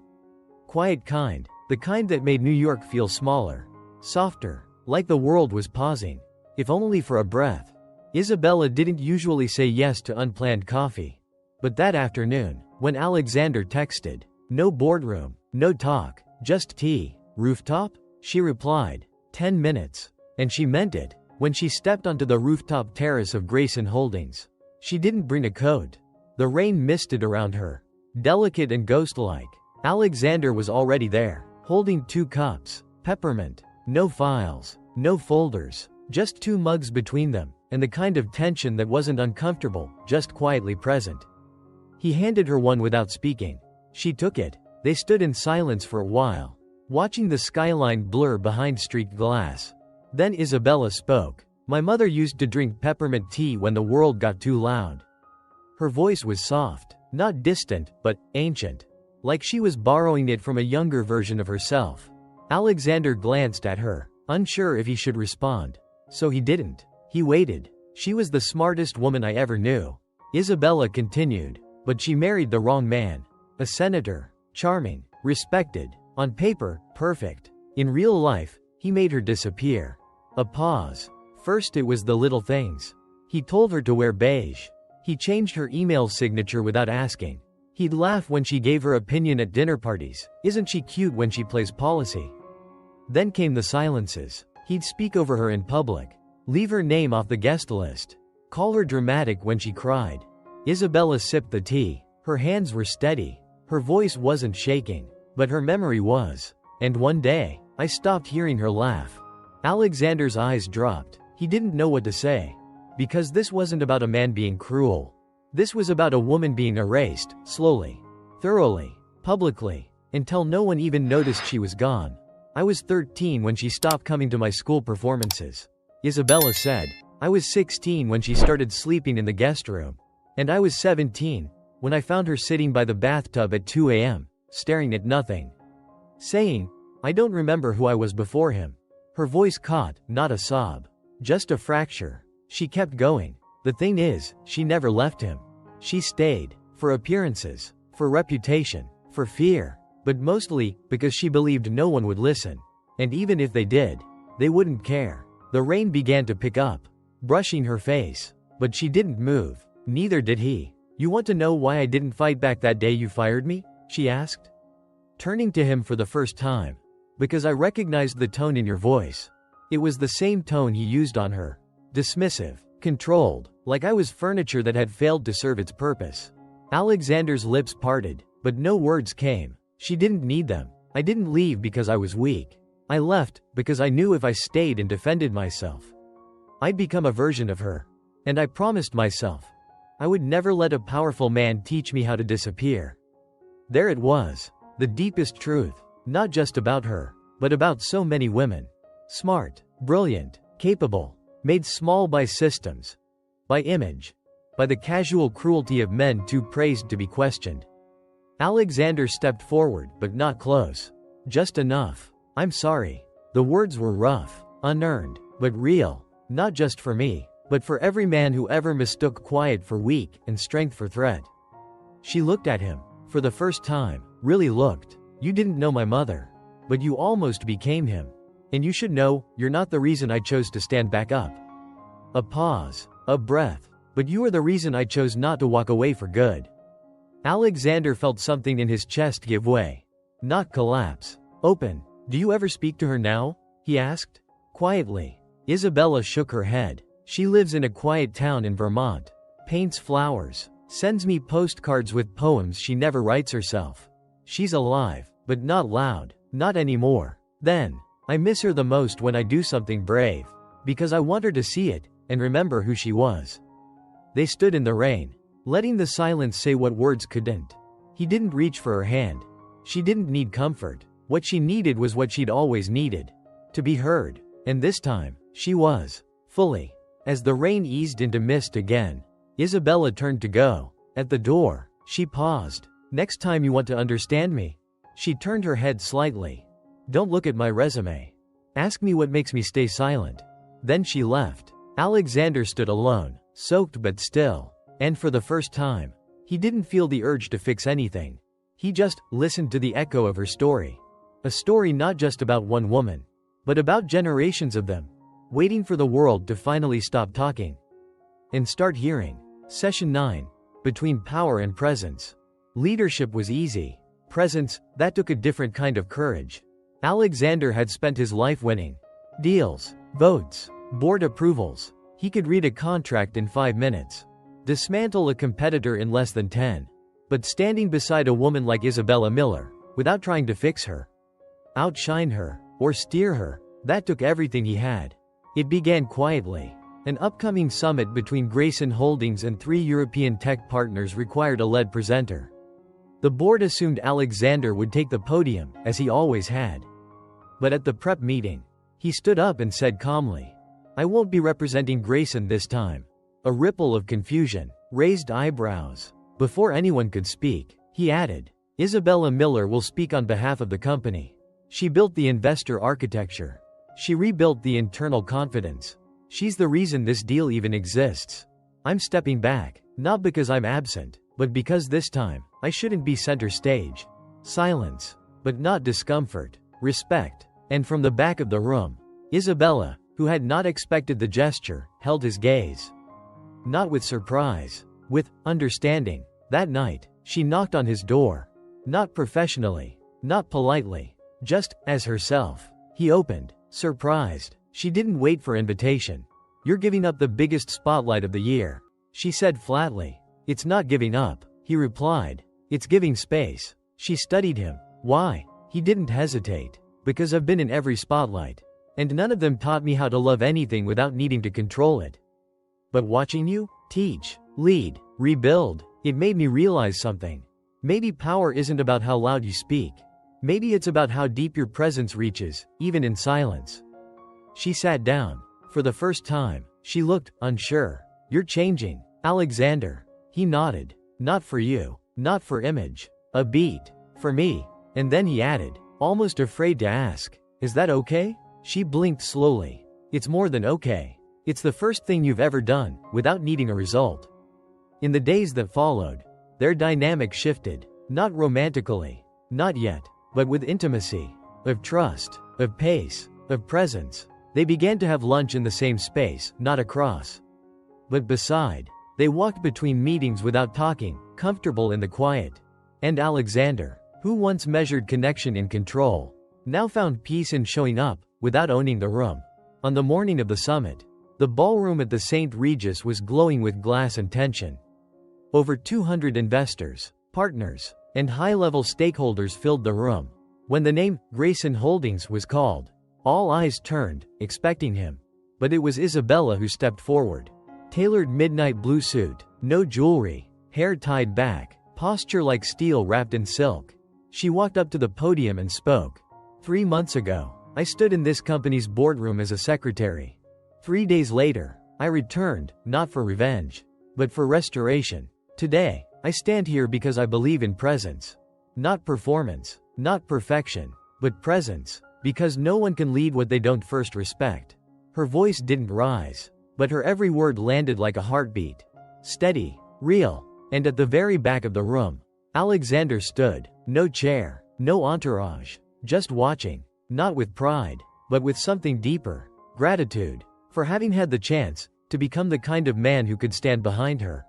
quiet kind. The kind that made New York feel smaller, softer, like the world was pausing, if only for a breath. Isabella didn't usually say yes to unplanned coffee. But that afternoon, when Alexander texted, "No boardroom, no talk, just tea, rooftop?" she replied, 10 minutes. And she meant it. When she stepped onto the rooftop terrace of Grayson Holdings, she didn't bring a coat. The rain misted around her, delicate and ghost-like. Alexander was already there, holding 2 cups, peppermint, no files, no folders, just 2 mugs between them, and the kind of tension that wasn't uncomfortable, just quietly present. He handed her one without speaking. She took it. They stood in silence for a while, watching the skyline blur behind streaked glass. Then Isabella spoke. "My mother used to drink peppermint tea when the world got too loud." Her voice was soft, not distant, but ancient, like she was borrowing it from a younger version of herself. Alexander glanced at her, unsure if he should respond. So he didn't. He waited. "She was the smartest woman I ever knew," Isabella continued, "but she married the wrong man. A senator, charming, respected, on paper, perfect. In real life, he made her disappear." A pause. First it was the little things. He told her to wear beige. He changed her email signature without asking. He'd laugh when she gave her opinion at dinner parties. "Isn't she cute when she plays policy?" Then came the silences. He'd speak over her in public. Leave her name off the guest list. Call her dramatic when she cried. Isabella sipped the tea. Her hands were steady. Her voice wasn't shaking, but her memory was. And one day, I stopped hearing her laugh. Alexander's eyes dropped. He didn't know what to say. Because this wasn't about a man being cruel. This was about a woman being erased, slowly, thoroughly, publicly, until no one even noticed she was gone. "I was 13 when she stopped coming to my school performances," Isabella said. "I was 16 when she started sleeping in the guest room. And I was 17 when I found her sitting by the bathtub at 2 a.m., staring at nothing. Saying, 'I don't remember who I was before him.'" Her voice caught, not a sob, just a fracture. She kept going. "The thing is, she never left him. She stayed. For appearances. For reputation. For fear. But mostly, because she believed no one would listen. And even if they did, they wouldn't care." The rain began to pick up, brushing her face. But she didn't move. Neither did he. "You want to know why I didn't fight back that day you fired me?" she asked, turning to him for the first time. "Because I recognized the tone in your voice. It was the same tone he used on her. Dismissive, controlled, like I was furniture that had failed to serve its purpose." Alexander's lips parted, but no words came. "She didn't need them. I didn't leave because I was weak. I left because I knew if I stayed and defended myself, I'd become a version of her. And I promised myself I would never let a powerful man teach me how to disappear." There it was, the deepest truth, not just about her, but about so many women. Smart, brilliant, capable, made small by systems, by image, by the casual cruelty of men too praised to be questioned. Alexander stepped forward, but not close. Just enough. "I'm sorry." The words were rough, unearned, but real. Not just for me, but for every man who ever mistook quiet for weak and strength for threat. She looked at him, for the first time, really looked. "You didn't know my mother. But you almost became him. And you should know, you're not the reason I chose to stand back up." A pause, a breath. "But you are the reason I chose not to walk away for good." Alexander felt something in his chest give way. Not collapse. Open. Do you ever speak to her now? He asked. Quietly. Isabella shook her head. She lives in a quiet town in Vermont. Paints flowers. Sends me postcards with poems she never writes herself. She's alive, but not loud. Not anymore. Then, I miss her the most when I do something brave. Because I want her to see it, and remember who she was. They stood in the rain, letting the silence say what words couldn't. He didn't reach for her hand. She didn't need comfort. What she needed was what she'd always needed. To be heard. And this time, she was. Fully. As the rain eased into mist again, Isabella turned to go. At the door, she paused. Next time you want to understand me. She turned her head slightly. Don't look at my resume. Ask me what makes me stay silent. Then she left. Alexander stood alone, soaked but still. And for the first time, he didn't feel the urge to fix anything. He just listened to the echo of her story. A story not just about one woman, but about generations of them, waiting for the world to finally stop talking and start hearing. Session 9. Between power and presence. Leadership was easy. Presence, that took a different kind of courage. Alexander had spent his life winning deals, votes, board approvals. He could read a contract in 5 minutes, dismantle a competitor in less than 10. But standing beside a woman like Isabella Miller, without trying to fix her, outshine her, or steer her, that took everything he had. It began quietly. An upcoming summit between Grayson Holdings and 3 European tech partners required a lead presenter. The board assumed Alexander would take the podium, as he always had. But at the prep meeting, he stood up and said calmly, I won't be representing Grayson this time. A ripple of confusion, raised eyebrows. Before anyone could speak, he added, Isabella Miller will speak on behalf of the company. She built the investor architecture. She rebuilt the internal confidence. She's the reason this deal even exists. I'm stepping back, not because I'm absent, but because this time, I shouldn't be center stage. Silence. But not discomfort. Respect. And from the back of the room, Isabella, who had not expected the gesture, held his gaze. Not with surprise. With understanding. That night, she knocked on his door. Not professionally. Not politely. Just as herself. He opened, surprised. She didn't wait for invitation. You're giving up the biggest spotlight of the year. She said flatly. It's not giving up, he replied. It's giving space. She studied him. Why? He didn't hesitate. Because I've been in every spotlight. And none of them taught me how to love anything without needing to control it. But watching you, teach, lead, rebuild, it made me realize something. Maybe power isn't about how loud you speak. Maybe it's about how deep your presence reaches, even in silence. She sat down. For the first time, she looked unsure. You're changing, Alexander. He nodded. Not for you. Not for image. A beat. For me. And then he added, almost afraid to ask, is that okay? She blinked slowly. It's more than okay. It's the first thing you've ever done, without needing a result. In the days that followed, their dynamic shifted. Not romantically. Not yet. But with intimacy. Of trust. Of pace. Of presence. They began to have lunch in the same space, not across, but beside. They walked between meetings without talking, comfortable in the quiet. And Alexander, who once measured connection in control, now found peace in showing up, without owning the room. On the morning of the summit, the ballroom at the St. Regis was glowing with glass and tension. Over 200 investors, partners, and high-level stakeholders filled the room. When the name, Grayson Holdings, was called, all eyes turned, expecting him. But it was Isabella who stepped forward. Tailored midnight blue suit, no jewelry, hair tied back, posture like steel wrapped in silk. She walked up to the podium and spoke. 3 months ago, I stood in this company's boardroom as a secretary. 3 days later, I returned, not for revenge, but for restoration. Today, I stand here because I believe in presence. Not performance, not perfection, but presence. Because no one can lead what they don't first respect. Her voice didn't rise, but her every word landed like a heartbeat. Steady, real, and at the very back of the room, Alexander stood. No chair, no entourage, just watching. Not with pride, but with something deeper. Gratitude. For having had the chance to become the kind of man who could stand behind her.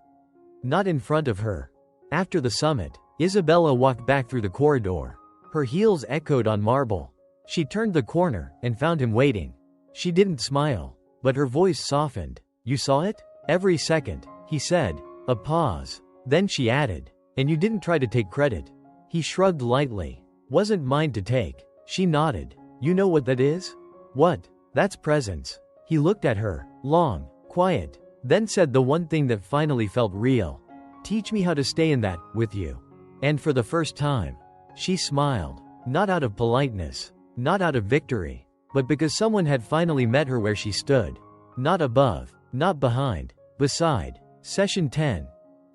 Not in front of her. After the summit, Isabella walked back through the corridor. Her heels echoed on marble. She turned the corner and found him waiting. She didn't smile, but her voice softened. "You saw it?" "Every second," he said. A pause. Then she added, "And you didn't try to take credit." He shrugged lightly. "Wasn't mine to take." She nodded. "You know what that is?" "What?" "That's presence." He looked at her, long, quiet, then said the one thing that finally felt real. "Teach me how to stay in that, with you." And for the first time, she smiled. Not out of politeness, not out of victory, but because someone had finally met her where she stood. Not above, not behind, beside. Session 10.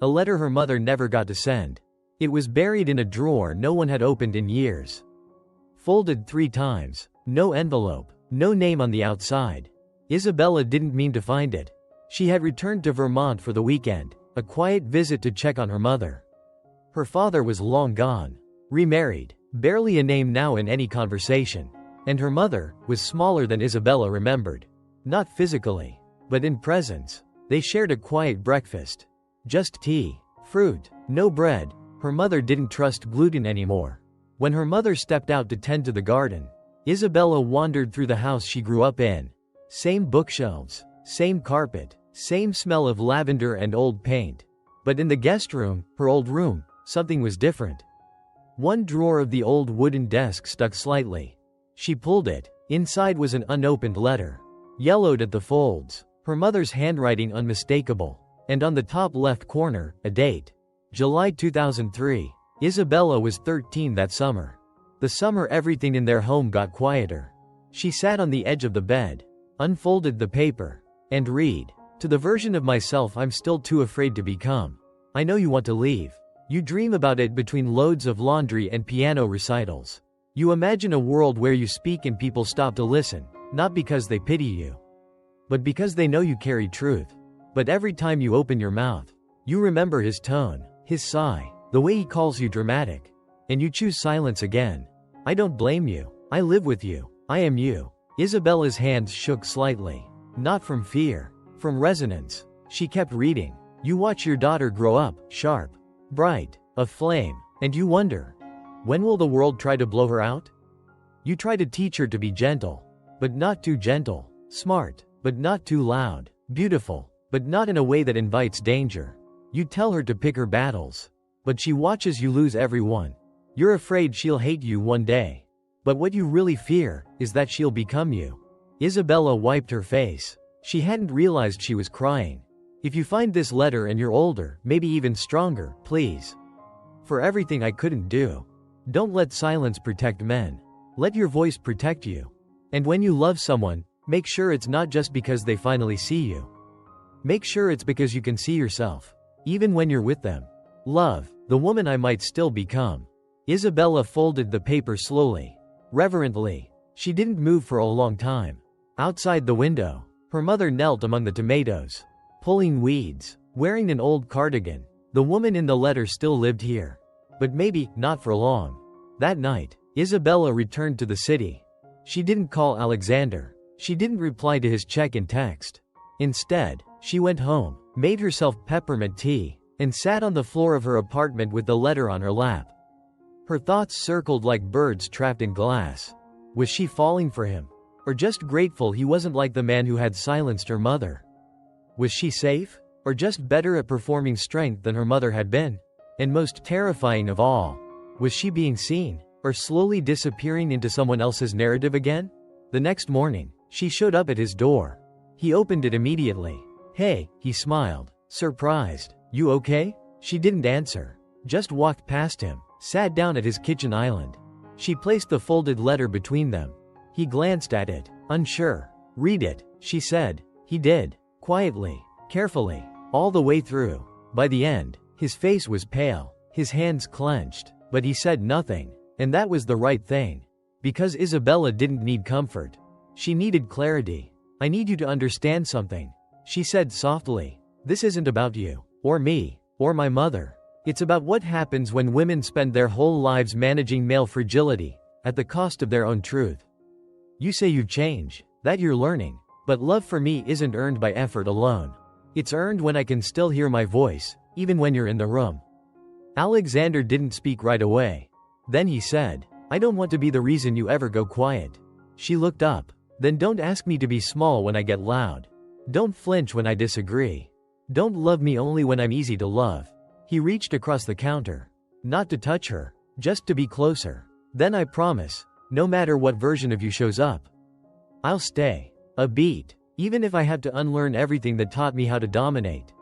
A letter her mother never got to send. It was buried in a drawer no one had opened in years. Folded 3 times, no envelope, no name on the outside. Isabella didn't mean to find it. She had returned to Vermont for the weekend, a quiet visit to check on her mother. Her father was long gone, remarried, barely a name now in any conversation. And her mother was smaller than Isabella remembered. Not physically, but in presence. They shared a quiet breakfast. Just tea, fruit, no bread. Her mother didn't trust gluten anymore. When her mother stepped out to tend to the garden, Isabella wandered through the house she grew up in. Same bookshelves, same carpet, same smell of lavender and old paint. But in the guest room, her old room, something was different. One drawer of the old wooden desk stuck slightly. She pulled it. Inside was an unopened letter, yellowed at the folds, her mother's handwriting unmistakable, and on the top left corner, a date. July 2003. Isabella was 13 that summer. The summer everything in their home got quieter. She sat on the edge of the bed, unfolded the paper, and read. "To the version of myself I'm still too afraid to become. I know you want to leave. You dream about it between loads of laundry and piano recitals. You imagine a world where you speak and people stop to listen, not because they pity you, but because they know you carry truth. But every time you open your mouth, you remember his tone, his sigh, the way he calls you dramatic, and you choose silence again. I don't blame you. I live with you. I am you." Isabella's hands shook slightly. Not from fear, from resonance. She kept reading. "You watch your daughter grow up, sharp, bright, a flame, and you wonder, when will the world try to blow her out? You try to teach her to be gentle, but not too gentle, smart, but not too loud, beautiful, but not in a way that invites danger. You tell her to pick her battles, but she watches you lose every one. You're afraid she'll hate you one day. But what you really fear is that she'll become you." Isabella wiped her face. She hadn't realized she was crying. "If you find this letter and you're older, maybe even stronger, please. For everything I couldn't do. Don't let silence protect men. Let your voice protect you. And when you love someone, make sure it's not just because they finally see you. Make sure it's because you can see yourself, even when you're with them. Love, the woman I might still become." Isabella folded the paper slowly, reverently. She didn't move for a long time. Outside the window, her mother knelt among the tomatoes, pulling weeds, wearing an old cardigan. The woman in the letter still lived here. But maybe not for long. That night, Isabella returned to the city. She didn't call Alexander. She didn't reply to his check-in text. Instead, she went home, made herself peppermint tea, and sat on the floor of her apartment with the letter on her lap. Her thoughts circled like birds trapped in glass. Was she falling for him? Or just grateful he wasn't like the man who had silenced her mother? Was she safe? Or just better at performing strength than her mother had been? And most terrifying of all, was she being seen, or slowly disappearing into someone else's narrative again? The next morning, she showed up at his door. He opened it immediately. "Hey," he smiled, surprised. "You okay?" She didn't answer, just walked past him, sat down at his kitchen island. She placed the folded letter between them. He glanced at it, unsure. "Read it," she said. He did, quietly, carefully, all the way through. By the end, his face was pale, his hands clenched, but he said nothing, and that was the right thing. Because Isabella didn't need comfort. She needed clarity. "I need you to understand something," she said softly. "This isn't about you, or me, or my mother. It's about what happens when women spend their whole lives managing male fragility, at the cost of their own truth. You say you change, that you're learning, but love for me isn't earned by effort alone. It's earned when I can still hear my voice, even when you're in the room. Alexander didn't speak right away. Then he said, "I don't want to be the reason you ever go quiet." She looked up. "Then don't ask me to be small when I get loud. Don't flinch when I disagree. Don't love me only when I'm easy to love." He reached across the counter. Not to touch her, just to be closer. "Then I promise, no matter what version of you shows up, I'll stay. A beat. Even if I have to unlearn everything that taught me how to dominate.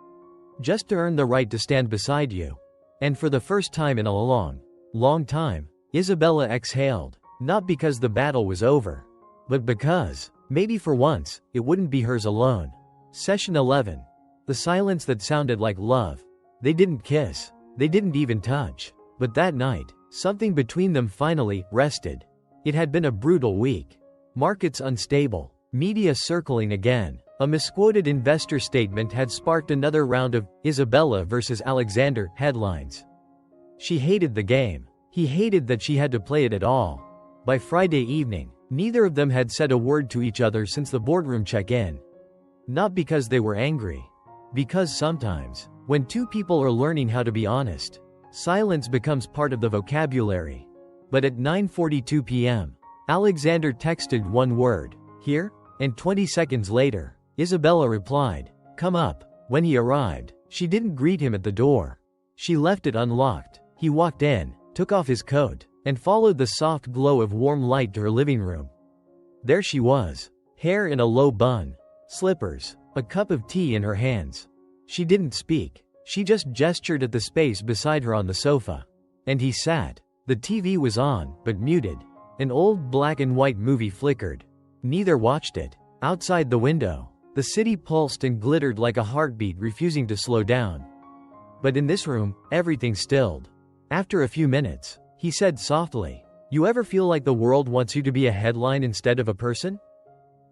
Just to earn the right to stand beside you." And for the first time in a long time, Isabella exhaled. Not because the battle was over, but because, maybe for once, it wouldn't be hers alone. Session 11. The silence that sounded like love. They didn't kiss. They didn't even touch. But that night, something between them finally rested. It had been a brutal week. Markets unstable. Media circling again. A misquoted investor statement had sparked another round of Isabella versus Alexander headlines. She hated the game. He hated that she had to play it at all. By Friday evening, neither of them had said a word to each other since the boardroom check-in. Not because they were angry. Because sometimes, when two people are learning how to be honest, silence becomes part of the vocabulary. But at 9:42 p.m., Alexander texted one word, "Here?" And 20 seconds later, Isabella replied, "Come up." When he arrived, she didn't greet him at the door. She left it unlocked. He walked in, took off his coat, and followed the soft glow of warm light to her living room. There she was, hair in a low bun, slippers, a cup of tea in her hands. She didn't speak. She just gestured at the space beside her on the sofa. And he sat. The TV was on, but muted. An old black and white movie flickered. Neither watched it. Outside the window, the city pulsed and glittered like a heartbeat refusing to slow down. But in this room, everything stilled. After a few minutes, he said softly, "You ever feel like the world wants you to be a headline instead of a person?"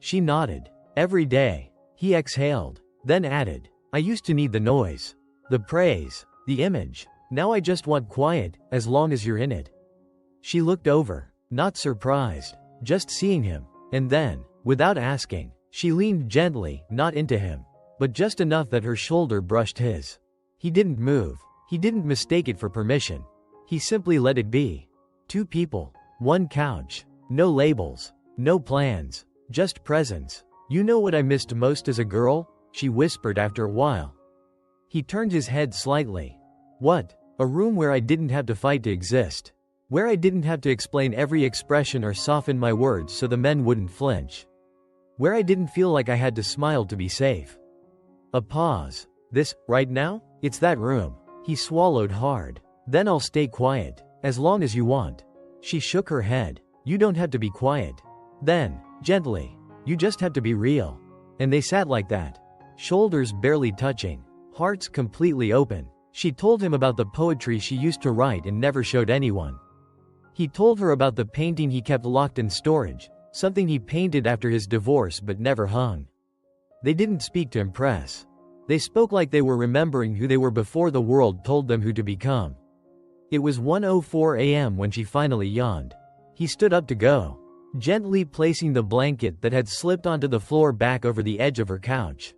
She nodded. "Every day." He exhaled, then added, "I used to need the noise, the praise, the image. Now I just want quiet, as long as you're in it." She looked over, not surprised, just seeing him. And then, without asking, she leaned gently, not into him, but just enough that her shoulder brushed his. He didn't move. He didn't mistake it for permission. He simply let it be. Two people, one couch, no labels, no plans, just presence. "You know what I missed most as a girl?" she whispered after a while. He turned his head slightly. "What?" "A room where I didn't have to fight to exist. Where I didn't have to explain every expression or soften my words so the men wouldn't flinch. Where I didn't feel like I had to smile to be safe." A pause. "This, right now? It's that room." He swallowed hard. "Then I'll stay quiet, as long as you want." She shook her head. "You don't have to be quiet." Then, gently, "You just have to be real." And they sat like that. Shoulders barely touching. Hearts completely open. She told him about the poetry she used to write and never showed anyone. He told her about the painting he kept locked in storage, something he painted after his divorce but never hung. They didn't speak to impress. They spoke like they were remembering who they were before the world told them who to become. It was 1:04 a.m. when she finally yawned. He stood up to go, gently placing the blanket that had slipped onto the floor back over the edge of her couch.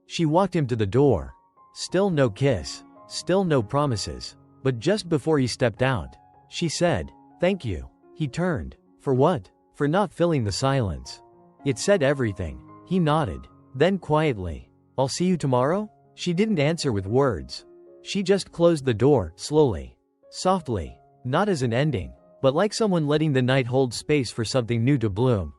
She walked him to the door. Still no kiss. Still no promises. But just before he stepped out, she said, "Thank you." He turned. For what? For not filling the silence. It said everything. He nodded. Then quietly, "I'll see you tomorrow?" She didn't answer with words. She just closed the door, slowly. Softly. Not as an ending, but like someone letting the night hold space for something new to bloom.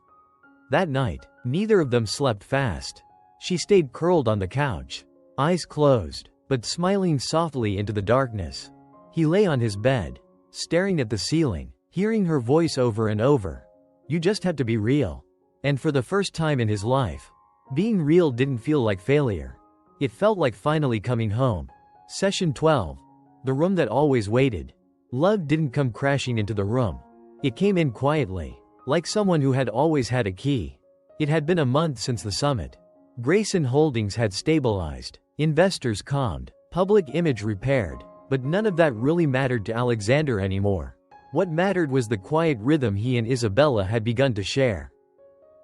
That night, neither of them slept fast. She stayed curled on the couch, eyes closed, but smiling softly into the darkness. He lay on his bed, staring at the ceiling, hearing her voice over and over. "You just have to be real." And for the first time in his life, being real didn't feel like failure. It felt like finally coming home. Session 12. The room that always waited. Love didn't come crashing into the room. It came in quietly, like someone who had always had a key. It had been a month since the summit. Grayson Holdings had stabilized, investors calmed, public image repaired, but none of that really mattered to Alexander anymore. What mattered was the quiet rhythm he and Isabella had begun to share.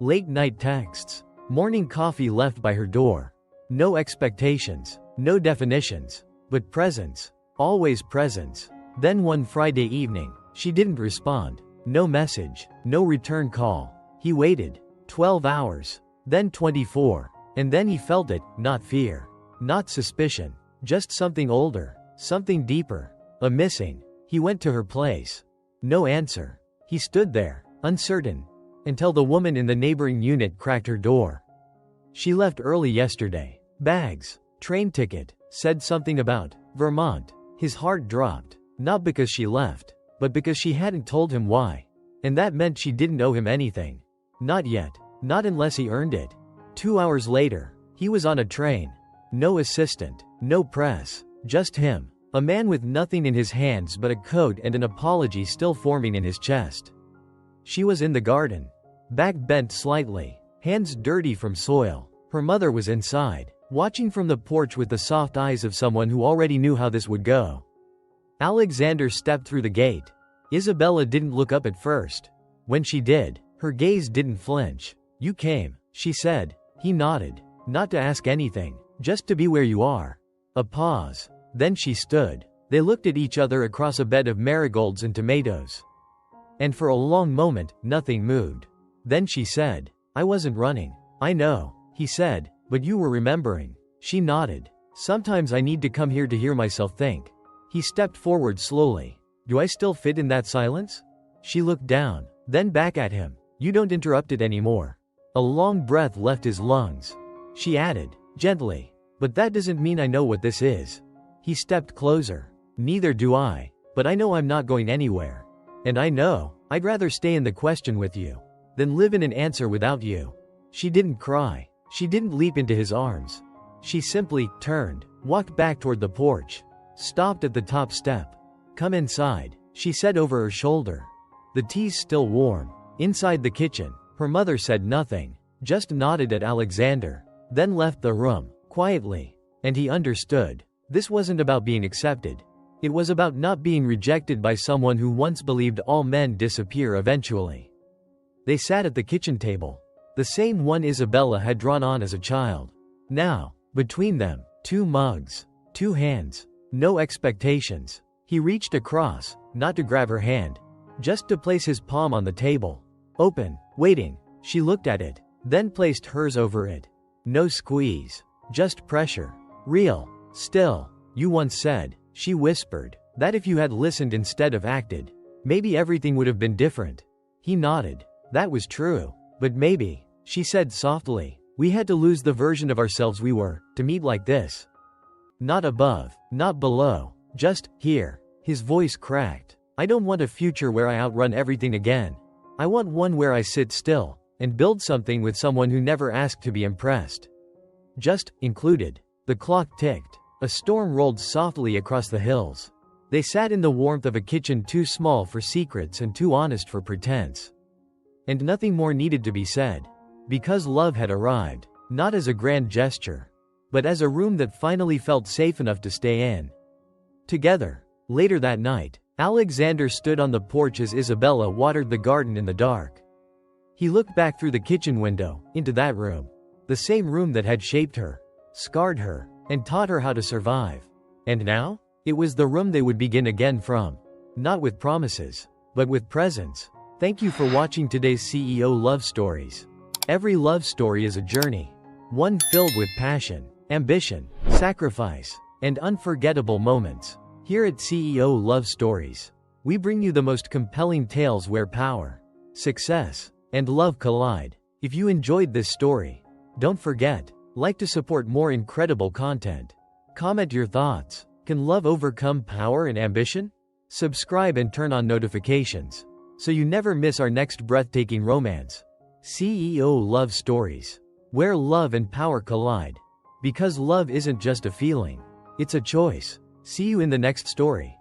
Late night texts, morning coffee left by her door. No expectations, no definitions, but presence. Always presence. Then one Friday evening, she didn't respond. No message, no return call. He waited. 12 hours. Then 24. And then he felt it, not fear. Not suspicion. Just something older. Something deeper. A missing. He went to her place. No answer. He stood there, uncertain, until the woman in the neighboring unit cracked her door. She left early yesterday. Bags. Train ticket. Said something about Vermont. His heart dropped. Not because she left, but because she hadn't told him why. And that meant she didn't owe him anything. Not yet. Not unless he earned it. 2 hours later, he was on a train. No assistant. No press. Just him. A man with nothing in his hands but a coat and an apology still forming in his chest. She was in the garden. Back bent slightly. Hands dirty from soil. Her mother was inside, watching from the porch with the soft eyes of someone who already knew how this would go. Alexander stepped through the gate. Isabella didn't look up at first. When she did, her gaze didn't flinch. "You came," she said. He nodded. Not to ask anything, just to be where you are. A pause. Then she stood. They looked at each other across a bed of marigolds and tomatoes. And for a long moment, nothing moved. Then she said, "I wasn't running." "I know," he said, "but you were remembering." She nodded. "Sometimes I need to come here to hear myself think." He stepped forward slowly. "Do I still fit in that silence?" She looked down, then back at him. "You don't interrupt it anymore." A long breath left his lungs. She added, gently, "But that doesn't mean I know what this is." He stepped closer. "Neither do I, but I know I'm not going anywhere. And I know, I'd rather stay in the question with you than live in an answer without you." She didn't cry. She didn't leap into his arms. She simply turned, walked back toward the porch, stopped at the top step. "Come inside," she said over her shoulder. The tea's still warm. Inside the kitchen, her mother said nothing, just nodded at Alexander, then left the room, quietly. And he understood. This wasn't about being accepted. It was about not being rejected by someone who once believed all men disappear eventually. They sat at the kitchen table, the same one Isabella had drawn on as a child. Now, between them, 2 mugs, 2 hands, no expectations. He reached across, not to grab her hand, just to place his palm on the table. Open, waiting. She looked at it, then placed hers over it. No squeeze, just pressure. Real, still. "You once said," she whispered, "that if you had listened instead of acted, maybe everything would have been different." He nodded. "That was true. But maybe," she said softly, "we had to lose the version of ourselves we were, to meet like this. Not above, not below, just here." His voice cracked. "I don't want a future where I outrun everything again. I want one where I sit still and build something with someone who never asked to be impressed. Just included." The clock ticked. A storm rolled softly across the hills. They sat in the warmth of a kitchen too small for secrets and too honest for pretense. And nothing more needed to be said. Because love had arrived, not as a grand gesture, but as a room that finally felt safe enough to stay in. Together. Later that night, Alexander stood on the porch as Isabella watered the garden in the dark. He looked back through the kitchen window, into that room. The same room that had shaped her, scarred her, and taught her how to survive. And now? It was the room they would begin again from. Not with promises, but with presence. Thank you for watching today's CEO Love Stories. Every love story is a journey. One filled with passion, ambition, sacrifice, and unforgettable moments. Here at CEO Love Stories, we bring you the most compelling tales where power, success, and love collide. If you enjoyed this story, don't forget, like to support more incredible content. Comment your thoughts. Can love overcome power and ambition? Subscribe and turn on notifications, so you never miss our next breathtaking romance. CEO Love Stories, where love and power collide. Because love isn't just a feeling, it's a choice. See you in the next story.